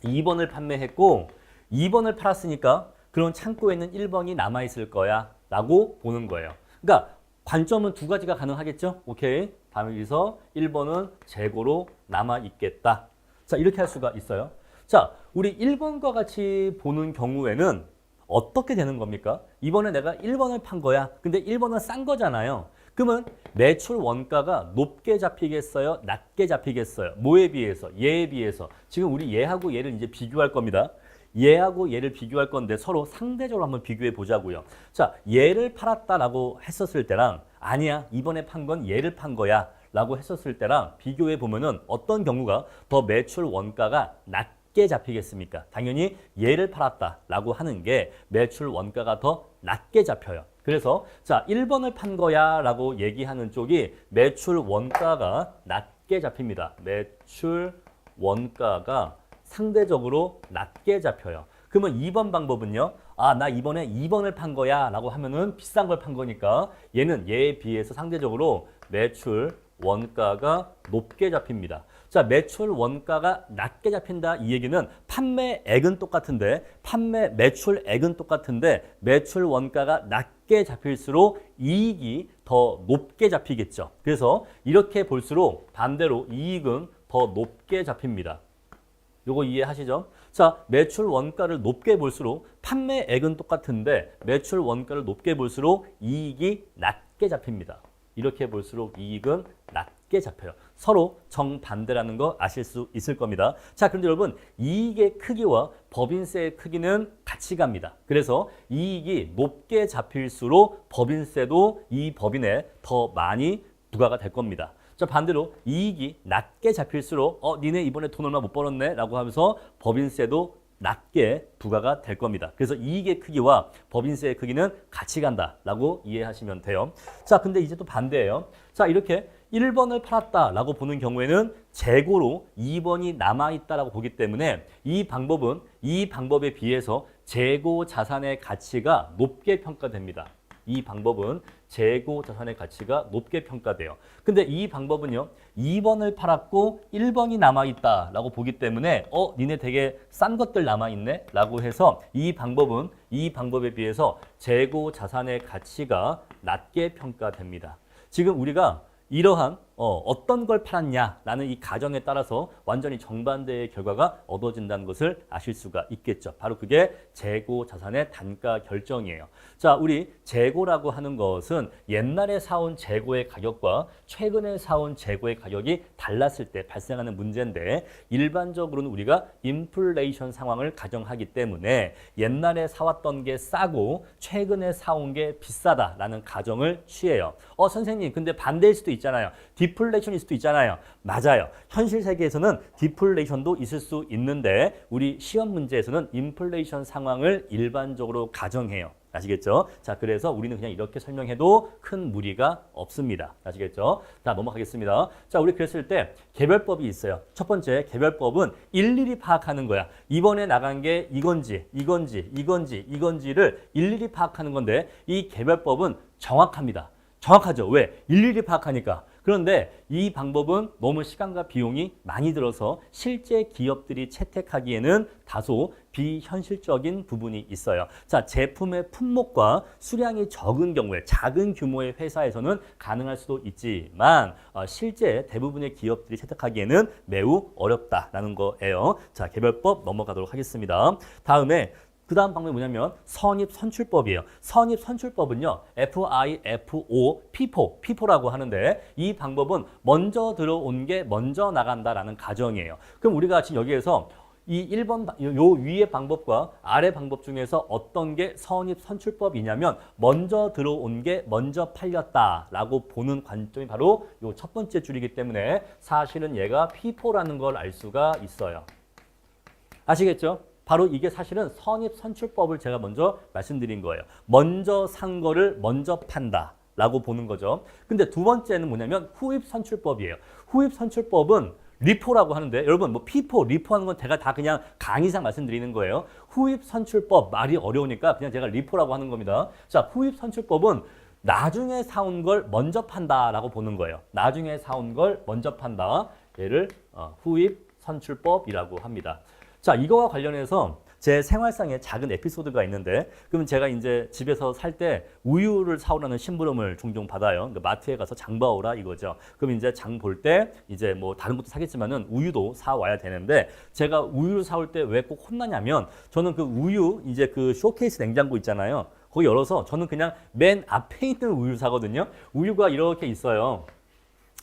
A: 2번을 판매했고 2번을 팔았으니까 그런 창고에는 1번이 남아있을 거야 라고 보는 거예요. 그러니까 관점은 두 가지가 가능하겠죠? 오케이. 다음에 여기서 1번은 재고로 남아있겠다. 자, 이렇게 할 수가 있어요. 자, 우리 1번과 같이 보는 경우에는 어떻게 되는 겁니까? 이번에 내가 1번을 판 거야. 근데 1번은 싼 거잖아요. 그러면 매출 원가가 높게 잡히겠어요? 낮게 잡히겠어요? 뭐에 비해서? 얘에 비해서. 지금 우리 얘하고 얘를 이제 비교할 겁니다. 얘하고 얘를 비교할 건데 서로 상대적으로 한번 비교해 보자고요. 자, 얘를 팔았다라고 했었을 때랑 아니야, 이번에 판 건 얘를 판 거야 라고 했었을 때랑 비교해 보면은 어떤 경우가 더 매출 원가가 낮게 잡히겠습니까? 당연히 얘를 팔았다라고 하는 게 매출 원가가 더 낮게 잡혀요. 그래서 자, 1번을 판 거야 라고 얘기하는 쪽이 매출 원가가 낮게 잡힙니다. 매출 원가가 상대적으로 낮게 잡혀요. 그러면 2번 방법은요. 나 이번에 2번을 판 거야 라고 하면은 비싼 걸 판 거니까 얘는 얘에 비해서 상대적으로 매출 원가가 높게 잡힙니다. 자, 매출 원가가 낮게 잡힌다 이 얘기는 판매액은 똑같은데 매출액은 똑같은데 매출 원가가 낮게 잡힐수록 이익이 더 높게 잡히겠죠. 그래서 이렇게 볼수록 반대로 이익은 더 높게 잡힙니다. 요거 이해하시죠? 자, 매출 원가를 높게 볼수록 판매액은 똑같은데 매출 원가를 높게 볼수록 이익이 낮게 잡힙니다. 이렇게 볼수록 이익은 낮게 잡혀요. 서로 정반대라는 거 아실 수 있을 겁니다. 자, 그런데 여러분 이익의 크기와 법인세의 크기는 같이 갑니다. 그래서 이익이 높게 잡힐수록 법인세도 이 법인에 더 많이 부과가 될 겁니다. 자, 반대로 이익이 낮게 잡힐수록 니네 이번에 돈 얼마 못 벌었네 라고 하면서 법인세도 낮게 부과가 될 겁니다. 그래서 이익의 크기와 법인세의 크기는 같이 간다라고 이해하시면 돼요. 자, 근데 이제 또 반대예요. 자, 이렇게 1번을 팔았다라고 보는 경우에는 재고로 2번이 남아있다라고 보기 때문에 이 방법에 비해서 재고 자산의 가치가 높게 평가됩니다. 이 방법은 재고 자산의 가치가 높게 평가돼요. 근데 이 방법은요. 2번을 팔았고 1번이 남아있다라고 보기 때문에 니네 되게 싼 것들 남아있네 라고 해서 이 방법에 비해서 재고 자산의 가치가 낮게 평가됩니다. 지금 우리가 이러한 어떤 걸 팔았냐라는 이 가정에 따라서 완전히 정반대의 결과가 얻어진다는 것을 아실 수가 있겠죠. 바로 그게 재고 자산의 단가 결정이에요. 자, 우리 재고라고 하는 것은 옛날에 사온 재고의 가격과 최근에 사온 재고의 가격이 달랐을 때 발생하는 문제인데 일반적으로는 우리가 인플레이션 상황을 가정하기 때문에 옛날에 사왔던 게 싸고 최근에 사온 게 비싸다라는 가정을 취해요. 선생님, 근데 반대일 수도 있잖아요. 디플레이션일 수도 있잖아요. 맞아요. 현실 세계에서는 디플레이션도 있을 수 있는데 우리 시험 문제에서는 인플레이션 상황을 일반적으로 가정해요. 아시겠죠? 자, 그래서 우리는 그냥 이렇게 설명해도 큰 무리가 없습니다. 아시겠죠? 자, 넘어가겠습니다. 자, 우리 그랬을 때 개별법이 있어요. 첫 번째 개별법은 일일이 파악하는 거야. 이번에 나간 게 이건지를 일일이 파악하는 건데 이 개별법은 정확합니다. 정확하죠? 왜? 일일이 파악하니까. 그런데 이 방법은 너무 시간과 비용이 많이 들어서 실제 기업들이 채택하기에는 다소 비현실적인 부분이 있어요. 자, 제품의 품목과 수량이 적은 경우에 작은 규모의 회사에서는 가능할 수도 있지만 실제 대부분의 기업들이 채택하기에는 매우 어렵다라는 거예요. 자, 개별법 넘어가도록 하겠습니다. 그 다음 방법이 뭐냐면 선입선출법이에요. 선입선출법은요. FIFO라고 하는데 이 방법은 먼저 들어온 게 먼저 나간다라는 가정이에요. 그럼 우리가 지금 여기에서 이 1번 요 위의 방법과 아래 방법 중에서 어떤 게 선입선출법이냐면 먼저 들어온 게 먼저 팔렸다라고 보는 관점이 바로 요 첫 번째 줄이기 때문에 사실은 얘가 FIFO라는 걸 알 수가 있어요. 아시겠죠? 바로 이게 사실은 선입선출법을 제가 먼저 말씀드린 거예요. 먼저 산 거를 먼저 판다라고 보는 거죠. 근데 두 번째는 뭐냐면 후입선출법이에요. 후입선출법은 리포라고 하는데 여러분 뭐 피포, 리포 하는 건 제가 다 그냥 강의상 말씀드리는 거예요. 후입선출법 말이 어려우니까 그냥 제가 리포라고 하는 겁니다. 자, 후입선출법은 나중에 사온 걸 먼저 판다라고 보는 거예요. 나중에 사온 걸 먼저 판다. 얘를 후입선출법이라고 합니다. 자, 이거와 관련해서 제 생활상에 작은 에피소드가 있는데 그럼 제가 이제 집에서 살 때 우유를 사오라는 심부름을 종종 받아요. 그러니까 마트에 가서 장 봐오라 이거죠. 그럼 이제 장 볼 때 이제 뭐 다른 것도 사겠지만은 우유도 사 와야 되는데 제가 우유를 사올 때 왜 꼭 혼나냐면 저는 그 우유 이제 그 쇼케이스 냉장고 있잖아요. 거기 열어서 저는 그냥 맨 앞에 있는 우유 사거든요. 우유가 이렇게 있어요.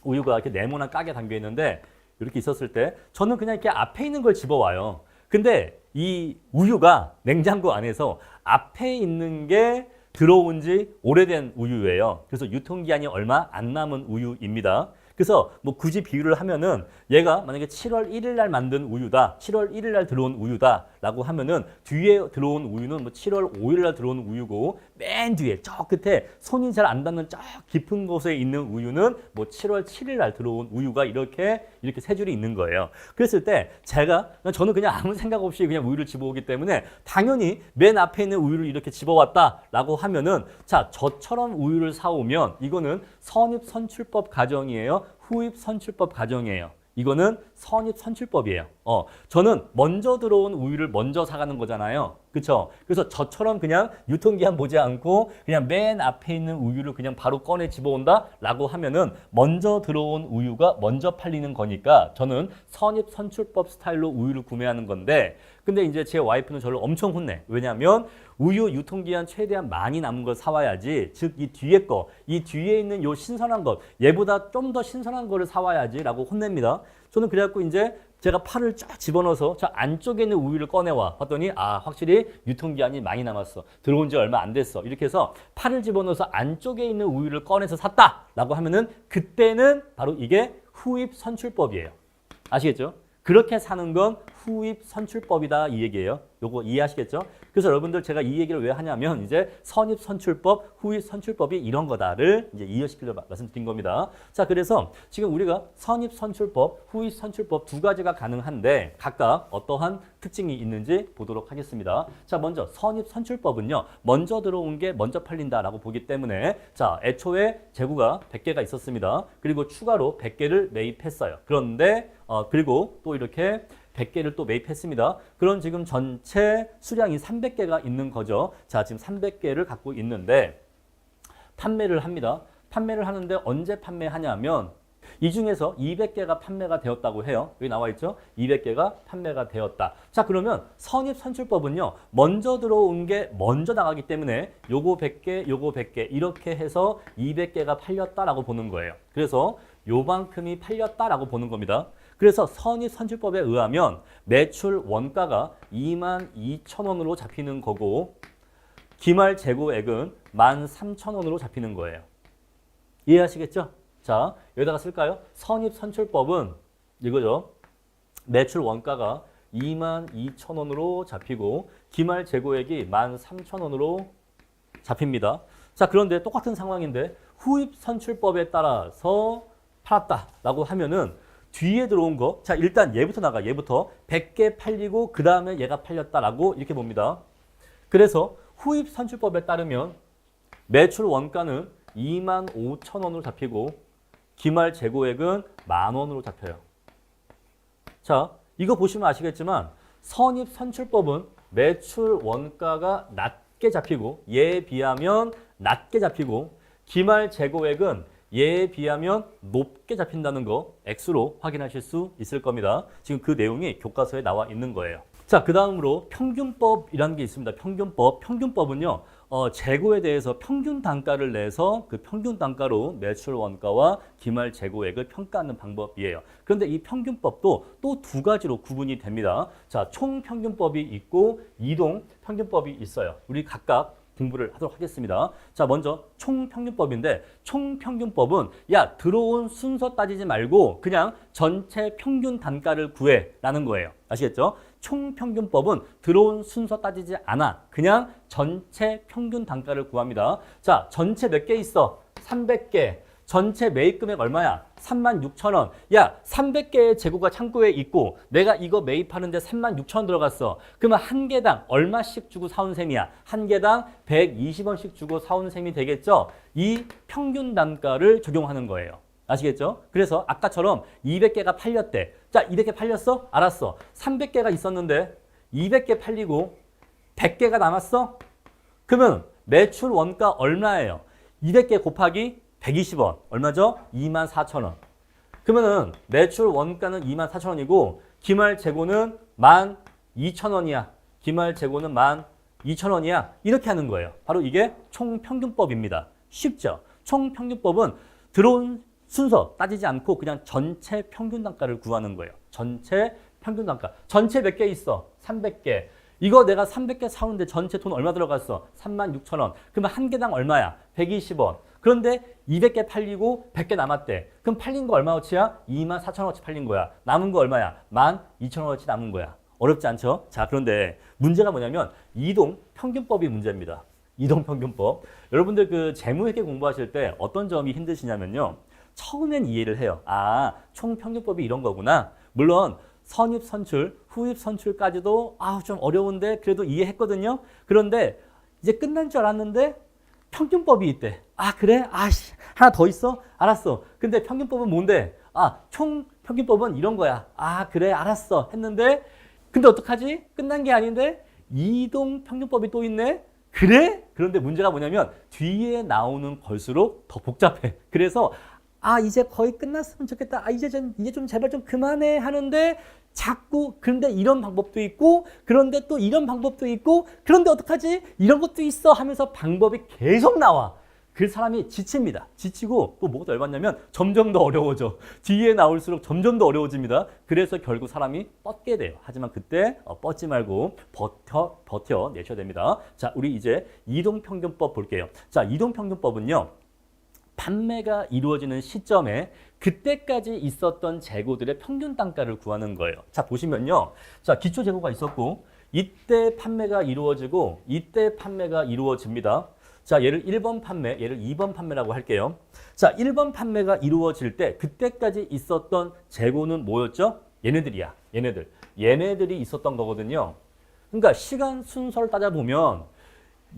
A: 우유가 이렇게 네모난 깍에 담겨 있는데 이렇게 있었을 때 저는 그냥 이렇게 앞에 있는 걸 집어와요. 근데 이 우유가 냉장고 안에서 앞에 있는 게 들어온 지 오래된 우유예요. 그래서 유통기한이 얼마 안 남은 우유입니다. 그래서 뭐 굳이 비유를 하면은 얘가 만약에 7월 1일 날 만든 우유다. 7월 1일 날 들어온 우유다라고 하면은 뒤에 들어온 우유는 뭐 7월 5일 날 들어온 우유고 맨 뒤에 저 끝에 손이 잘 안 닿는 저 깊은 곳에 있는 우유는 뭐 7월 7일 날 들어온 우유가 이렇게 세 줄이 있는 거예요. 그랬을 때 저는 그냥 아무 생각 없이 그냥 우유를 집어오기 때문에 당연히 맨 앞에 있는 우유를 이렇게 집어왔다라고 하면은 자, 저처럼 우유를 사오면 이거는 선입선출법 가정이에요. 후입선출법 가정이에요. 이거는 선입선출법이에요. 저는 먼저 들어온 우유를 먼저 사가는 거잖아요. 그렇죠? 그래서 저처럼 그냥 유통기한 보지 않고 그냥 맨 앞에 있는 우유를 그냥 바로 꺼내 집어온다라고 하면은 먼저 들어온 우유가 먼저 팔리는 거니까 저는 선입선출법 스타일로 우유를 구매하는 건데 근데 이제 제 와이프는 저를 엄청 혼내. 왜냐하면 우유 유통기한 최대한 많이 남은 걸 사와야지. 즉 이 뒤에 있는 요 신선한 것, 얘보다 좀 더 신선한 거를 사와야지라고 혼냅니다. 저는 그래갖고 이제 제가 팔을 쫙 집어넣어서 저 안쪽에 있는 우유를 꺼내와 봤더니 확실히 유통기한이 많이 남았어. 들어온 지 얼마 안 됐어. 이렇게 해서 팔을 집어넣어서 안쪽에 있는 우유를 꺼내서 샀다라고 하면은 그때는 바로 이게 후입선출법이에요. 아시겠죠? 그렇게 사는 건 후입선출법이다 이 얘기예요. 요거 이해하시겠죠? 그래서 여러분들 제가 이 얘기를 왜 하냐면 이제 선입선출법, 후입선출법이 이런 거다를 이제 이해시키려고 말씀드린 겁니다. 자, 그래서 지금 우리가 선입선출법, 후입선출법 두 가지가 가능한데 각각 어떠한 특징이 있는지 보도록 하겠습니다. 자, 먼저 선입선출법은요. 먼저 들어온 게 먼저 팔린다라고 보기 때문에 자, 애초에 재고가 100개가 있었습니다. 그리고 추가로 100개를 매입했어요. 그런데 그리고 또 이렇게 100개를 또 매입했습니다. 그럼 지금 전체 수량이 300개가 있는 거죠. 자, 지금 300개를 갖고 있는데 판매를 합니다. 판매를 하는데 언제 판매하냐면 이 중에서 200개가 판매가 되었다고 해요. 여기 나와 있죠? 200개가 판매가 되었다. 자, 그러면 선입선출법은요. 먼저 들어온 게 먼저 나가기 때문에 요거 100개, 요거 100개 이렇게 해서 200개가 팔렸다라고 보는 거예요. 그래서 요만큼이 팔렸다라고 보는 겁니다. 그래서 선입선출법에 의하면 매출 원가가 22,000원으로 잡히는 거고 기말 재고액은 13,000원으로 잡히는 거예요. 이해하시겠죠? 자, 여기다가 쓸까요? 선입선출법은 이거죠. 매출 원가가 22,000원으로 잡히고 기말 재고액이 13,000원으로 잡힙니다. 자, 그런데 똑같은 상황인데 후입선출법에 따라서 팔았다라고 하면은 뒤에 들어온 거, 자, 일단 얘부터 나가, 얘부터 100개 팔리고 그 다음에 얘가 팔렸다라고 이렇게 봅니다. 그래서 후입선출법에 따르면 매출 원가는 25,000원으로 잡히고 기말 재고액은 10,000원으로 잡혀요. 자, 이거 보시면 아시겠지만 선입선출법은 매출 원가가 낮게 잡히고 얘에 비하면 낮게 잡히고 기말 재고액은 얘에 비하면 높게 잡힌다는 거 X로 확인하실 수 있을 겁니다. 지금 그 내용이 교과서에 나와 있는 거예요. 자, 그 다음으로 평균법이라는 게 있습니다. 평균법. 평균법은요, 재고에 대해서 평균 단가를 내서 그 평균 단가로 매출 원가와 기말 재고액을 평가하는 방법이에요. 그런데 이 평균법도 또 두 가지로 구분이 됩니다. 자, 총평균법이 있고 이동 평균법이 있어요. 우리 각각 공부를 하도록 하겠습니다. 자, 먼저 총평균법인데 총평균법은 야, 들어온 순서 따지지 말고 그냥 전체 평균 단가를 구해 라는 거예요. 아시겠죠? 총평균법은 들어온 순서 따지지 않아. 그냥 전체 평균 단가를 구합니다. 자, 전체 몇 개 있어? 300개. 전체 매입 금액 얼마야? 36,000원. 야, 300개의 재고가 창고에 있고 내가 이거 매입하는데 36,000원 들어갔어. 그러면 한 개당 얼마씩 주고 사온 셈이야? 한 개당 120원씩 주고 사온 셈이 되겠죠? 이 평균 단가를 적용하는 거예요. 아시겠죠? 그래서 아까처럼 200개가 팔렸대. 자, 200개 팔렸어? 알았어. 300개가 있었는데 200개 팔리고 100개가 남았어? 그러면 매출 원가 얼마예요? 200개 곱하기 120원. 얼마죠? 24,000원. 그러면은 매출 원가는 24,000원이고 기말 재고는 12,000원이야. 기말 재고는 12,000원이야. 이렇게 하는 거예요. 바로 이게 총평균법입니다. 쉽죠? 총평균법은 들어온 순서 따지지 않고 그냥 전체 평균 단가를 구하는 거예요. 전체 평균 단가. 전체 몇 개 있어? 300개. 이거 내가 300개 사오는데 전체 돈 얼마 들어갔어? 36,000원. 그러면 한 개당 얼마야? 120원. 그런데 200개 팔리고 100개 남았대. 그럼 팔린 거 얼마어치야? 24,000원어치 팔린 거야. 남은 거 얼마야? 12,000원어치 남은 거야. 어렵지 않죠? 자, 그런데 문제가 뭐냐면 이동 평균법이 문제입니다. 이동 평균법. 여러분들 그 재무회계 공부하실 때 어떤 점이 힘드시냐면요. 처음엔 이해를 해요. 아, 총평균법이 이런 거구나. 물론 선입선출, 후입선출까지도 좀 어려운데 그래도 이해했거든요. 그런데 이제 끝난 줄 알았는데 평균법이 있대. 아, 그래? 하나 더 있어? 알았어. 근데 평균법은 뭔데? 총평균법은 이런 거야. 아, 그래? 알았어. 했는데 근데 어떡하지? 끝난 게 아닌데 이동 평균법이 또 있네? 그래? 그런데 문제가 뭐냐면 뒤에 나오는 걸수록 더 복잡해. 그래서 이제 거의 끝났으면 좋겠다. 이제 좀 제발 좀 그만해 하는데 자꾸 그런데 이런 방법도 있고 그런데 또 이런 방법도 있고 그런데 어떡하지? 이런 것도 있어 하면서 방법이 계속 나와. 그 사람이 지칩니다. 지치고 또 뭐가 더 열받냐면 점점 더 어려워져. 뒤에 나올수록 점점 더 어려워집니다. 그래서 결국 사람이 뻗게 돼요. 하지만 그때 뻗지 말고 버텨내셔야 됩니다. 자, 우리 이제 이동평균법 볼게요. 자, 이동평균법은요. 판매가 이루어지는 시점에 그때까지 있었던 재고들의 평균 단가를 구하는 거예요. 자, 보시면요. 자, 기초 재고가 있었고 이때 판매가 이루어지고 이때 판매가 이루어집니다. 자, 얘를 1번 판매, 얘를 2번 판매라고 할게요. 자, 1번 판매가 이루어질 때 그때까지 있었던 재고는 뭐였죠? 얘네들이야. 얘네들이 있었던 거거든요. 그러니까 시간 순서를 따져보면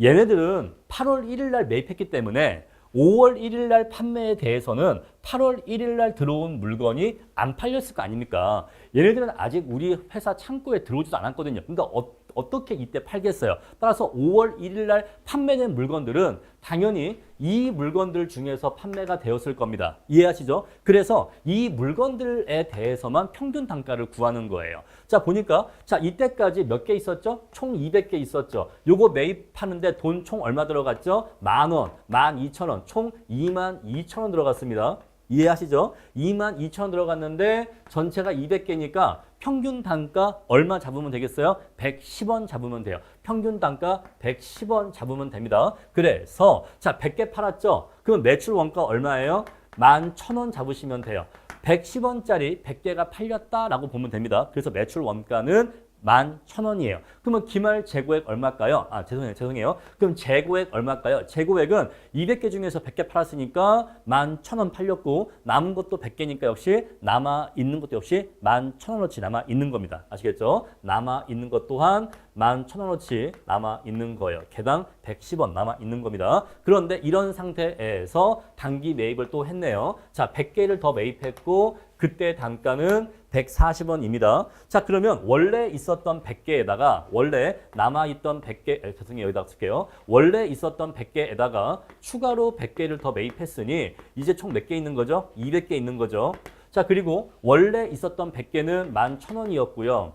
A: 얘네들은 8월 1일 날 매입했기 때문에 5월 1일 날 판매에 대해서는 8월 1일 날 들어온 물건이 안 팔렸을 거 아닙니까? 얘네들은 아직 우리 회사 창고에 들어오지도 않았거든요. 그러니까 어떻게 이때 팔겠어요? 따라서 5월 1일 날 판매된 물건들은 당연히 이 물건들 중에서 판매가 되었을 겁니다. 이해하시죠? 그래서 이 물건들에 대해서만 평균 단가를 구하는 거예요. 자, 보니까 자, 이때까지 몇 개 있었죠? 총 200개 있었죠. 요거 매입하는데 돈 총 얼마 들어갔죠? 10,000원, 12,000원, 총 22,000원 들어갔습니다. 이해하시죠? 22,000원 들어갔는데 전체가 200개니까 평균 단가 얼마 잡으면 되겠어요? 110원 잡으면 돼요. 평균 단가 110원 잡으면 됩니다. 그래서 자, 100개 팔았죠? 그럼 매출 원가 얼마예요? 11,000원 잡으시면 돼요. 110원짜리 100개가 팔렸다라고 보면 됩니다. 그래서 매출 원가는 11,000원이에요. 그러면 기말 재고액 얼마일까요? 아, 죄송해요. 그럼 재고액 얼마일까요? 재고액은 200개 중에서 100개 팔았으니까 11,000원 팔렸고 남은 것도 100개니까 역시 남아있는 것도 역시 11,000원어치 남아있는 겁니다. 아시겠죠? 남아있는 것 또한 11,000원어치 남아있는 거예요. 개당 110원 남아있는 겁니다. 그런데 이런 상태에서 단기 매입을 또 했네요. 자, 100개를 더 매입했고 그때 단가는 140원입니다. 자, 그러면 원래 있었던 100개에다가 원래 남아있던 100개, 죄송해요. 여기다 쓸게요. 원래 있었던 100개에다가 추가로 100개를 더 매입했으니 이제 총 몇 개 있는 거죠? 200개 있는 거죠. 자, 그리고 원래 있었던 100개는 11,000원이었고요.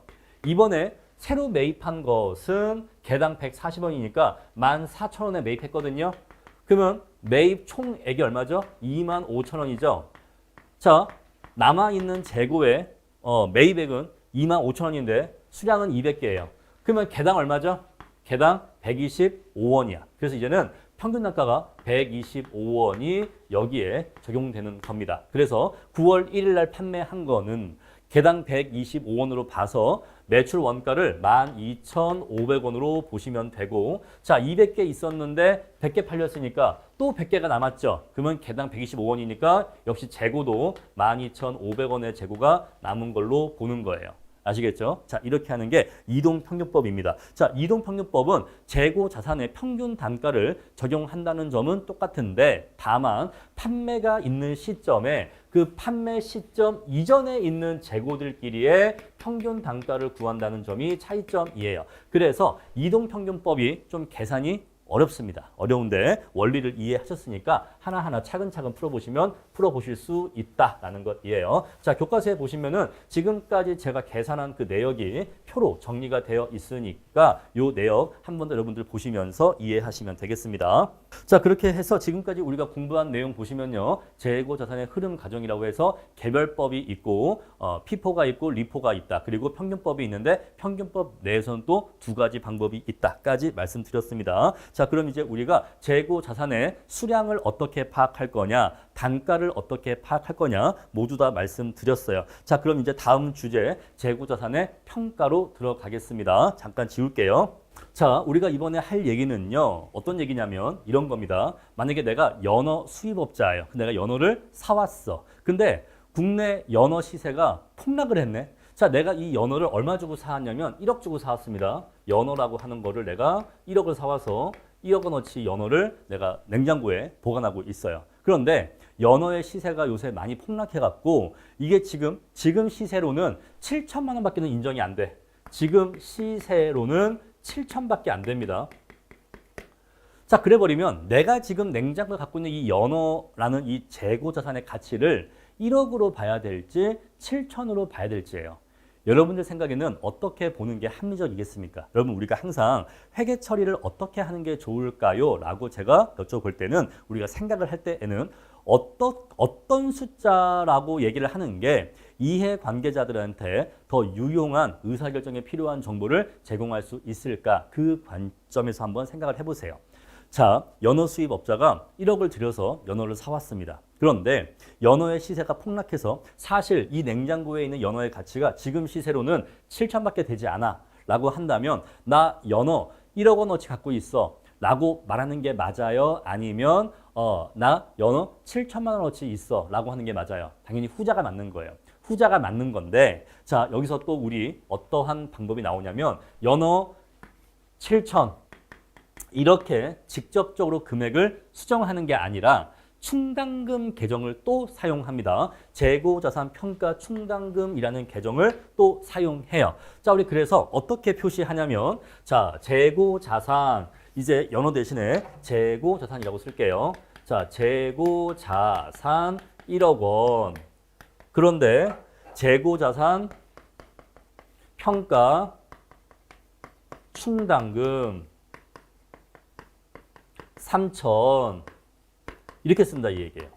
A: 이번에 새로 매입한 것은 개당 140원이니까 14,000원에 매입했거든요. 그러면 매입 총액이 얼마죠? 25,000원이죠. 자, 남아있는 재고의 매입액은 25,000원인데 수량은 200개예요. 그러면 개당 얼마죠? 개당 125원이야. 그래서 이제는 평균 단가가 125원이 여기에 적용되는 겁니다. 그래서 9월 1일 날 판매한 거는 개당 125원으로 봐서 매출 원가를 12,500원으로 보시면 되고 자, 200개 있었는데 100개 팔렸으니까 또 100개가 남았죠. 그러면 개당 125원이니까 역시 재고도 12,500원의 재고가 남은 걸로 보는 거예요. 아시겠죠? 자, 이렇게 하는 게 이동평균법입니다. 자, 이동평균법은 재고 자산의 평균 단가를 적용한다는 점은 똑같은데 다만 판매가 있는 시점에 그 판매 시점 이전에 있는 재고들끼리의 평균 단가를 구한다는 점이 차이점이에요. 그래서 이동평균법이 좀 계산이 어렵습니다. 어려운데 원리를 이해하셨으니까 하나하나 차근차근 풀어보실 수 있다라는 것이에요. 자, 교과서에 보시면은 지금까지 제가 계산한 그 내역이 표로 정리가 되어 있으니까 요 내역 한 번 더 여러분들 보시면서 이해하시면 되겠습니다. 자, 그렇게 해서 지금까지 우리가 공부한 내용 보시면요. 재고 자산의 흐름 가정이라고 해서 개별법이 있고 피포가 있고 리포가 있다. 그리고 평균법이 있는데 평균법 내에서는 또 두 가지 방법이 있다까지 말씀드렸습니다. 자, 그럼 이제 우리가 재고 자산의 수량을 어떻게 파악할 거냐, 단가를 어떻게 파악할 거냐 모두 다 말씀드렸어요. 자, 그럼 이제 다음 주제 재고 자산의 평가로 들어가겠습니다. 잠깐 지울게요. 자, 우리가 이번에 할 얘기는요. 어떤 얘기냐면 이런 겁니다. 만약에 내가 연어 수입업자예요. 내가 연어를 사왔어. 근데 국내 연어 시세가 폭락을 했네. 자, 내가 이 연어를 얼마 주고 사왔냐면 1억 주고 사왔습니다. 연어라고 하는 거를 내가 1억을 사와서 1억 원어치 연어를 내가 냉장고에 보관하고 있어요. 그런데 연어의 시세가 요새 많이 폭락해갖고 이게 지금 시세로는 7천만 원밖에는 인정이 안 돼. 지금 시세로는 7천밖에 안 됩니다. 자, 그래버리면 내가 지금 냉장고에 갖고 있는 이 연어라는 이 재고 자산의 가치를 1억으로 봐야 될지 7천으로 봐야 될지예요. 여러분들 생각에는 어떻게 보는 게 합리적이겠습니까? 여러분, 우리가 항상 회계 처리를 어떻게 하는 게 좋을까요? 라고 제가 여쭤볼 때는 우리가 생각을 할 때에는 어떤 숫자라고 얘기를 하는 게 이해관계자들한테 더 유용한 의사결정에 필요한 정보를 제공할 수 있을까? 그 관점에서 한번 생각을 해보세요. 자, 연어 수입업자가 1억을 들여서 연어를 사왔습니다. 그런데 연어의 시세가 폭락해서 사실 이 냉장고에 있는 연어의 가치가 지금 시세로는 7천밖에 되지 않아 라고 한다면 나 연어 1억 원어치 갖고 있어 라고 말하는 게 맞아요? 아니면 나 연어 7천만 원어치 있어 라고 하는 게 맞아요? 당연히 후자가 맞는 거예요. 후자가 맞는 건데 자, 여기서 또 우리 어떠한 방법이 나오냐면 연어 7천 이렇게 직접적으로 금액을 수정하는 게 아니라 충당금 계정을 또 사용합니다. 재고자산 평가 충당금이라는 계정을 또 사용해요. 자, 우리 그래서 어떻게 표시하냐면, 자, 재고자산, 이제 연어 대신에 재고자산이라고 쓸게요. 자, 재고자산 1억 원. 그런데 재고자산 평가 충당금 3천 이렇게 쓴다 이 얘기예요.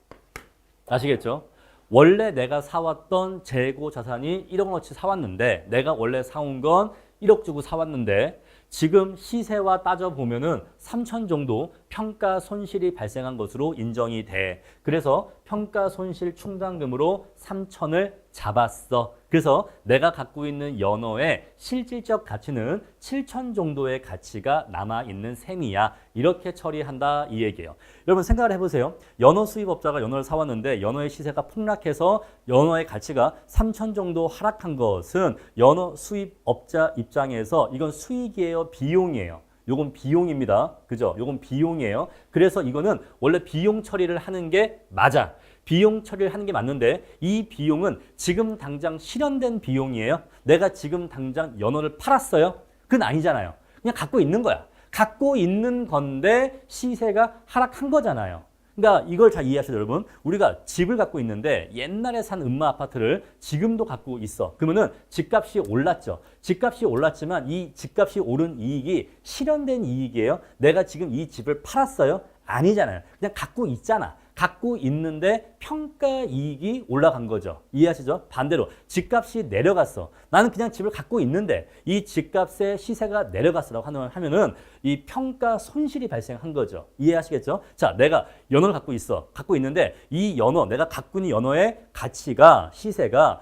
A: 아시겠죠? 원래 내가 사왔던 재고자산이 1억 원어치 사왔는데 내가 원래 사온 건 1억 주고 사왔는데 지금 시세와 따져보면은 3천 정도 평가 손실이 발생한 것으로 인정이 돼. 그래서 평가 손실 충당금으로 3천을 잡았어. 그래서 내가 갖고 있는 연어의 실질적 가치는 7천 정도의 가치가 남아있는 셈이야. 이렇게 처리한다 이 얘기예요. 여러분 생각을 해보세요. 연어 수입업자가 연어를 사왔는데 연어의 시세가 폭락해서 연어의 가치가 3천 정도 하락한 것은 연어 수입업자 입장에서 이건 수익이에요, 비용이에요? 요건 비용입니다. 그죠? 요건 비용이에요. 그래서 이거는 원래 비용 처리를 하는 게 맞아. 비용 처리를 하는 게 맞는데 이 비용은 지금 당장 실현된 비용이에요. 내가 지금 당장 연어를 팔았어요. 그건 아니잖아요. 그냥 갖고 있는 거야. 갖고 있는 건데 시세가 하락한 거잖아요. 그러니까 이걸 잘 이해하시죠, 여러분. 우리가 집을 갖고 있는데 옛날에 산 음마 아파트를 지금도 갖고 있어. 그러면은 집값이 올랐죠. 집값이 올랐지만 이 집값이 오른 이익이 실현된 이익이에요. 내가 지금 이 집을 팔았어요? 아니잖아요. 그냥 갖고 있잖아. 갖고 있는데 평가 이익이 올라간 거죠. 이해하시죠? 반대로 집값이 내려갔어. 나는 그냥 집을 갖고 있는데 이 집값의 시세가 내려갔으라고 하면은 이 평가 손실이 발생한 거죠. 이해하시겠죠? 자, 내가 연어를 갖고 있어. 갖고 있는데 이 연어, 내가 갖고 있는 연어의 가치가 시세가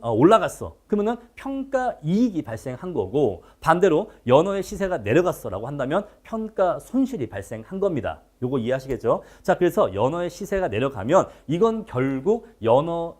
A: 올라갔어. 그러면은 평가 이익이 발생한 거고 반대로 연어의 시세가 내려갔어라고 한다면 평가 손실이 발생한 겁니다. 요거 이해하시겠죠? 자, 그래서 연어의 시세가 내려가면 이건 결국 연어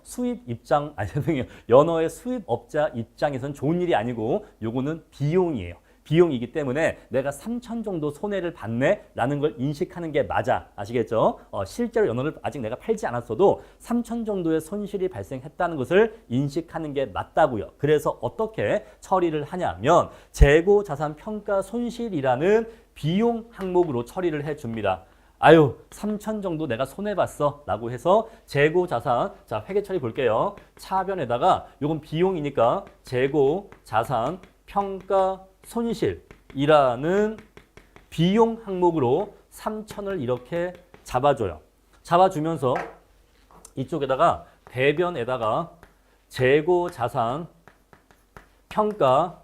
A: 수입 입장, 죄송해요. 연어의 수입업자 입장에선 좋은 일이 아니고 요거는 비용이에요. 비용이기 때문에 내가 3천 정도 손해를 봤네라는 걸 인식하는 게 맞아. 아시겠죠? 실제로 연어를 아직 내가 팔지 않았어도 3천 정도의 손실이 발생했다는 것을 인식하는 게 맞다고요. 그래서 어떻게 처리를 하냐면 재고자산 평가 손실이라는 비용 항목으로 처리를 해줍니다. 아유, 3천 정도 내가 손해봤어 라고 해서 재고자산, 자 회계 처리 볼게요. 차변에다가 요건 비용이니까 재고자산 평가 손실이라는 비용 항목으로 3천을 이렇게 잡아줘요. 잡아주면서 이쪽에다가 대변에다가 재고자산 평가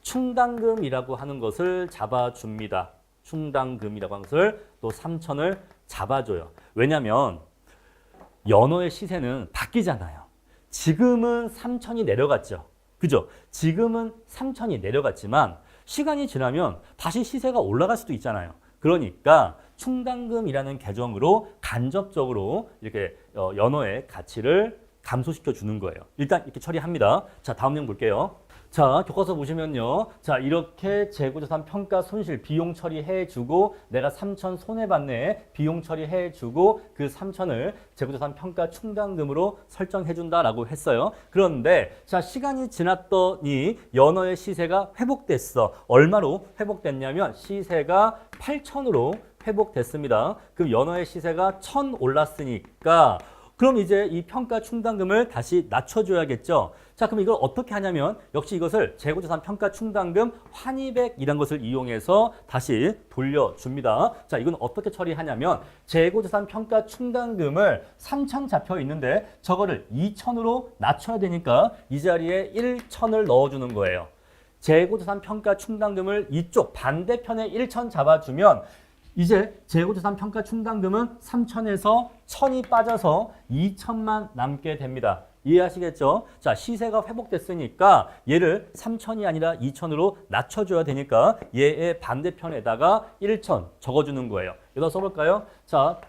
A: 충당금이라고 하는 것을 잡아줍니다. 충당금이라고 하는 것을 또 3천을 잡아줘요. 왜냐하면 연어의 시세는 바뀌잖아요. 지금은 3천이 내려갔죠. 그죠? 지금은 3천이 내려갔지만 시간이 지나면 다시 시세가 올라갈 수도 있잖아요. 그러니까 충당금이라는 계정으로 간접적으로 이렇게 연어의 가치를 감소시켜 주는 거예요. 일단 이렇게 처리합니다. 자, 다음 내용 볼게요. 자, 교과서 보시면요. 자, 이렇게 재고자산 평가 손실 비용 처리해주고 내가 3천 손해봤네. 비용 처리해주고 그 3천을 재고자산 평가 충당금으로 설정해준다라고 했어요. 그런데 자, 시간이 지났더니 연어의 시세가 회복됐어. 얼마로 회복됐냐면 시세가 8천으로 회복됐습니다. 그럼 연어의 시세가 1,000 올랐으니까 그럼 이제 이 평가 충당금을 다시 낮춰줘야겠죠. 자, 그럼 이걸 어떻게 하냐면 역시 이것을 재고자산 평가 충당금 환입액이라는 것을 이용해서 다시 돌려줍니다. 자, 이건 어떻게 처리하냐면 재고자산 평가 충당금을 3천 잡혀 있는데 저거를 2천으로 낮춰야 되니까 이 자리에 1천을 넣어주는 거예요. 재고자산 평가 충당금을 이쪽 반대편에 1천 잡아주면 이제 재고자산 평가 충당금은 3천에서 1,000이 빠져서 2천만 남게 됩니다. 이해하시겠죠? 자, 시세가 회복됐으니까 얘를 3천이 아니라 2천으로 낮춰줘야 되니까 얘의 반대편에다가 1천 적어주는 거예요. 여기다 써볼까요? 자,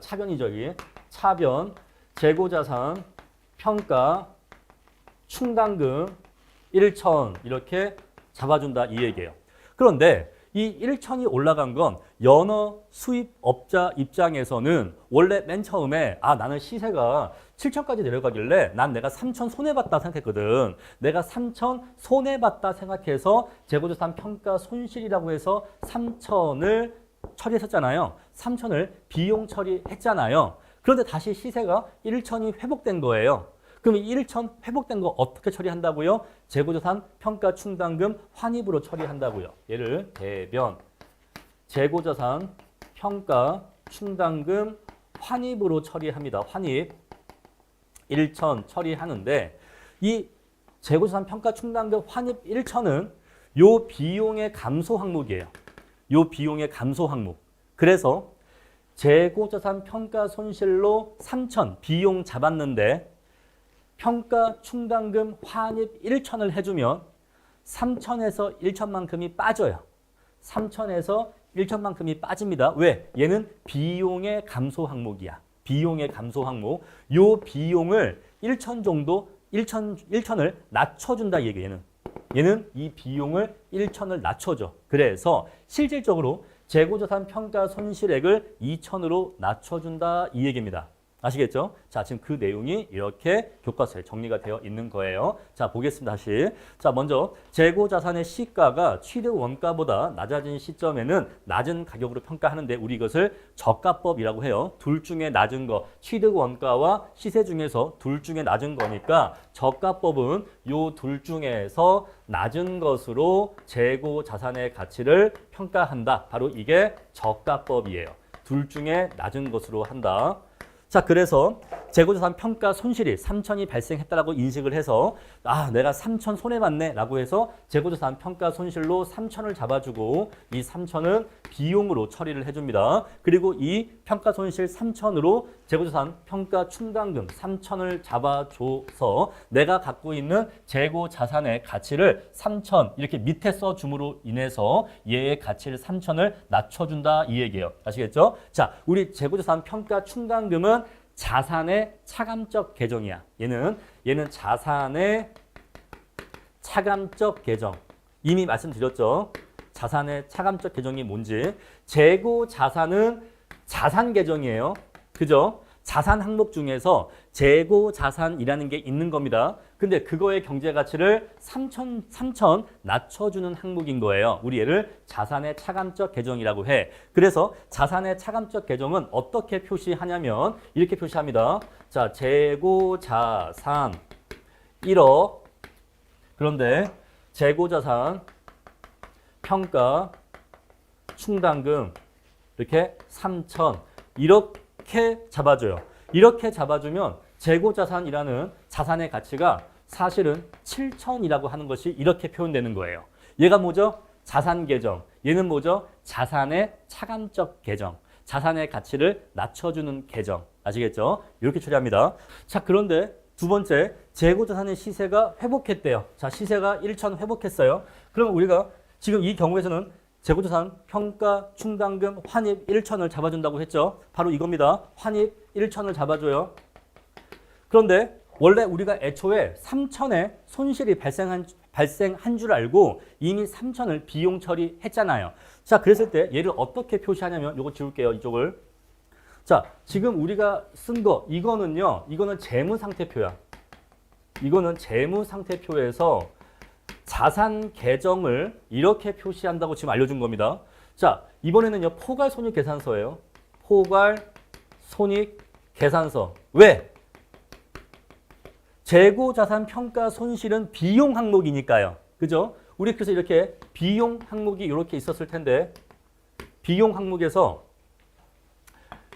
A: 차변이죠. 여기. 차변, 재고자산 평가 충당금 1천 이렇게 잡아준다 이 얘기예요. 그런데 이 1천이 올라간 건 연어 수입업자 입장에서는 원래 맨 처음에 나는 시세가 7천까지 내려가길래 난 내가 3천 손해봤다 생각했거든. 내가 3천 손해봤다 생각해서 재고자산 평가 손실이라고 해서 3천을 처리했었잖아요. 3천을 비용 처리했잖아요. 그런데 다시 시세가 1천이 회복된 거예요. 그럼 이 1천 회복된 거 어떻게 처리한다고요? 재고자산 평가 충당금 환입으로 처리한다고요. 얘를 대변 재고자산 평가 충당금 환입으로 처리합니다. 환입 1천 처리하는데 이 재고자산 평가 충당금 환입 1천은 요 비용의 감소 항목이에요. 요 비용의 감소 항목. 그래서 재고자산 평가 손실로 3천 비용 잡았는데 평가 충당금 환입 1천을 해주면 3천에서 1천만큼이 빠져요. 3천에서 1천만큼이 빠집니다. 왜? 얘는 비용의 감소 항목이야. 비용의 감소 항목. 요 비용을 1천 정도, 1천을 낮춰준다 얘기예요. 얘는 이 비용을 1천을 낮춰줘. 그래서 실질적으로 재고자산 평가 손실액을 2천으로 낮춰준다 이 얘기입니다. 아시겠죠? 자, 지금 그 내용이 이렇게 교과서에 정리가 되어 있는 거예요. 자, 보겠습니다. 다시. 자, 먼저 재고자산의 시가가 취득 원가보다 낮아진 시점에는 낮은 가격으로 평가하는데 우리 이것을 저가법이라고 해요. 둘 중에 낮은 거, 취득 원가와 시세 중에서 둘 중에 낮은 거니까 저가법은 요 둘 중에서 낮은 것으로 재고자산의 가치를 평가한다. 바로 이게 저가법이에요. 둘 중에 낮은 것으로 한다. 자, 그래서 재고자산 평가 손실이 3천이 발생했다라고 인식을 해서 내가 3천 손해봤네 라고 해서 재고자산 평가 손실로 3천을 잡아주고 이 3천은 비용으로 처리를 해줍니다. 그리고 이 평가 손실 3천으로 재고자산 평가 충당금 3천을 잡아줘서 내가 갖고 있는 재고자산의 가치를 3천 이렇게 밑에 써줌으로 인해서 얘의 가치를 3천을 낮춰준다 이 얘기예요. 아시겠죠? 자, 우리 재고자산 평가 충당금은 자산의 차감적 계정이야. 얘는 자산의 차감적 계정. 이미 말씀드렸죠. 자산의 차감적 계정이 뭔지. 재고 자산은 자산 계정이에요. 그죠? 자산 항목 중에서 재고 자산이라는 게 있는 겁니다. 근데 그거의 경제 가치를 3천 낮춰주는 항목인 거예요. 우리 얘를 자산의 차감적 계정이라고 해. 그래서 자산의 차감적 계정은 어떻게 표시하냐면 이렇게 표시합니다. 자, 재고 자산 1억. 그런데 재고 자산 평가 충당금 이렇게 3천 이렇게 잡아줘요. 이렇게 잡아주면 재고자산이라는 자산의 가치가 사실은 7천이라고 하는 것이 이렇게 표현되는 거예요. 얘가 뭐죠? 자산 계정. 얘는 뭐죠? 자산의 차감적 계정. 자산의 가치를 낮춰주는 계정. 아시겠죠? 이렇게 처리합니다. 자, 그런데 두 번째, 재고자산의 시세가 회복했대요. 자, 시세가 1천 회복했어요. 그럼 우리가 지금 이 경우에서는 재고자산 평가 충당금 환입 1천을 잡아준다고 했죠. 바로 이겁니다. 환입 1천을 잡아줘요. 그런데 원래 우리가 애초에 3천의 손실이 발생한 줄 알고 이미 3천을 비용 처리했잖아요. 자, 그랬을 때 얘를 어떻게 표시하냐면 이거 지울게요. 이쪽을. 자, 지금 우리가 쓴 거 이거는 재무상태표야. 이거는 재무상태표에서 자산 계정을 이렇게 표시한다고 지금 알려준 겁니다. 자, 이번에는요, 포괄 손익 계산서예요. 포괄 손익 계산서. 왜? 재고 자산 평가 손실은 비용 항목이니까요. 그죠? 우리 그래서 이렇게 비용 항목이 이렇게 있었을 텐데 비용 항목에서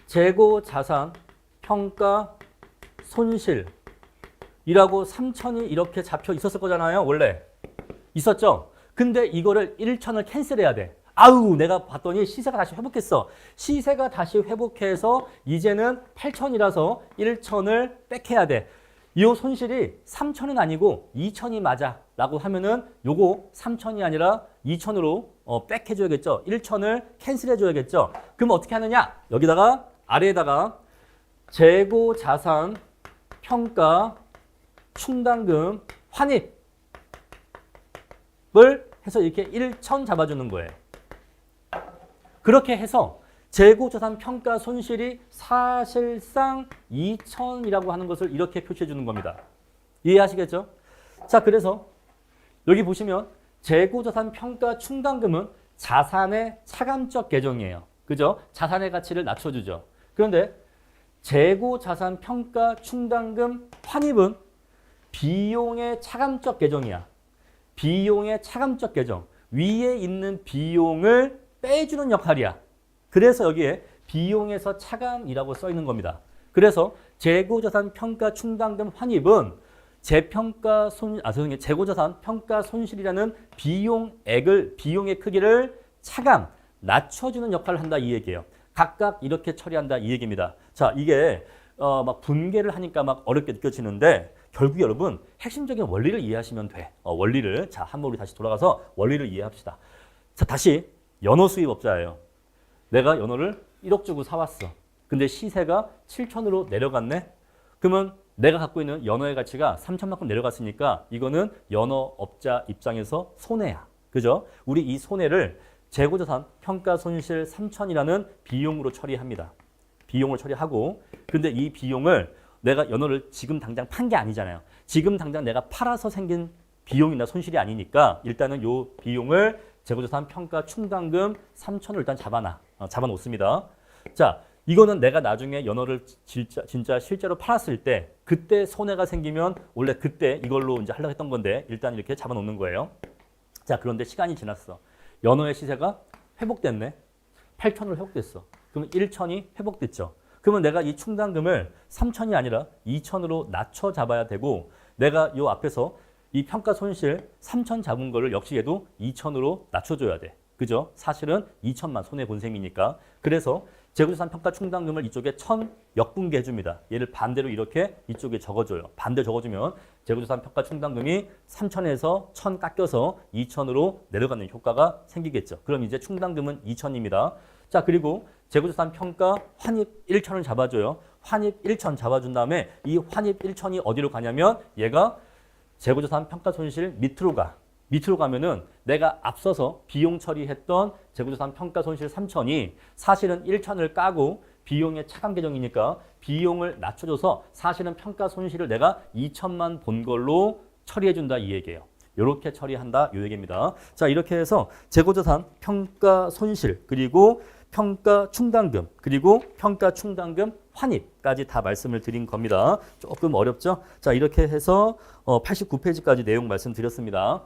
A: 재고 자산 평가 손실이라고 3천이 이렇게 잡혀 있었을 거잖아요. 원래. 있었죠? 근데 이거를 1천을 캔슬해야 돼. 내가 봤더니 시세가 다시 회복했어. 시세가 다시 회복해서 이제는 8천이라서 1천을 뺏해야 돼. 이 손실이 3천은 아니고 2천이 맞아 라고 하면은 요거 3천이 아니라 2천으로 뺏해줘야겠죠. 1천을 캔슬해줘야겠죠. 그럼 어떻게 하느냐? 여기다가 아래에다가 재고 자산 평가 충당금 환입 을 해서 이렇게 1천 잡아주는 거예요. 그렇게 해서 재고자산 평가 손실이 사실상 2천이라고 하는 것을 이렇게 표시해 주는 겁니다. 이해하시겠죠? 자, 그래서 여기 보시면 재고자산 평가 충당금은 자산의 차감적 계정이에요. 그죠? 자산의 가치를 낮춰주죠. 그런데 재고자산 평가 충당금 환입은 비용의 차감적 계정이야. 비용의 차감적 계정. 위에 있는 비용을 빼주는 역할이야. 그래서 여기에 비용에서 차감이라고 써 있는 겁니다. 그래서 재고자산 평가 충당금 환입은 재고자산 평가 손실이라는 비용의 크기를 차감, 낮춰주는 역할을 한다 이 얘기예요. 각각 이렇게 처리한다 이 얘기입니다. 자, 이게 막 분개를 하니까 막 어렵게 느껴지는데 결국 여러분 핵심적인 원리를 이해하시면 돼. 원리를 자 한번 우리 다시 돌아가서 원리를 이해합시다. 자, 다시 연어 수입업자예요. 내가 연어를 1억 주고 사왔어. 근데 시세가 7천으로 내려갔네. 그러면 내가 갖고 있는 연어의 가치가 3천만큼 내려갔으니까 이거는 연어업자 입장에서 손해야. 그죠? 우리 이 손해를 재고자산 평가 손실 3천이라는 비용으로 처리합니다. 비용을 처리하고 근데 이 비용을 내가 연어를 지금 당장 판 게 아니잖아요. 지금 당장 내가 팔아서 생긴 비용이나 손실이 아니니까 일단은 이 비용을 재고자산 평가 충당금 3천을 일단 잡아놓습니다. 자, 이거는 내가 나중에 연어를 진짜 실제로 팔았을 때 그때 손해가 생기면 원래 그때 이걸로 이제 하려고 했던 건데 일단 이렇게 잡아놓는 거예요. 자, 그런데 시간이 지났어. 연어의 시세가 회복됐네. 8천으로 회복됐어. 그러면 1천이 회복됐죠. 그러면 내가 이 충당금을 3천이 아니라 2천으로 낮춰 잡아야 되고 내가 이 앞에서 이 평가 손실 3천 잡은 거를 역시 얘도 2천으로 낮춰줘야 돼. 그죠? 사실은 2천만 손해 본 셈이니까. 그래서 재고자산 평가 충당금을 이쪽에 1,000 역분계 해줍니다. 얘를 반대로 이렇게 이쪽에 적어줘요. 반대로 적어주면 재고자산 평가 충당금이 3천에서 1,000 깎여서 2천으로 내려가는 효과가 생기겠죠. 그럼 이제 충당금은 2천입니다. 자, 그리고 재고자산 평가 환입 1천을 잡아줘요. 환입 1천 잡아준 다음에 이 환입 1천이 어디로 가냐면 얘가 재고자산 평가 손실 밑으로 가. 밑으로 가면은 내가 앞서서 비용 처리했던 재고자산 평가 손실 3천이 사실은 1천을 까고 비용의 차감 계정이니까 비용을 낮춰줘서 사실은 평가 손실을 내가 2천만 본 걸로 처리해준다 이 얘기예요. 이렇게 처리한다 이 얘기입니다. 자, 이렇게 해서 재고자산 평가 손실 그리고 평가 충당금 그리고 평가 충당금 환입까지 다 말씀을 드린 겁니다. 조금 어렵죠? 자, 이렇게 해서 89페이지까지 내용 말씀드렸습니다.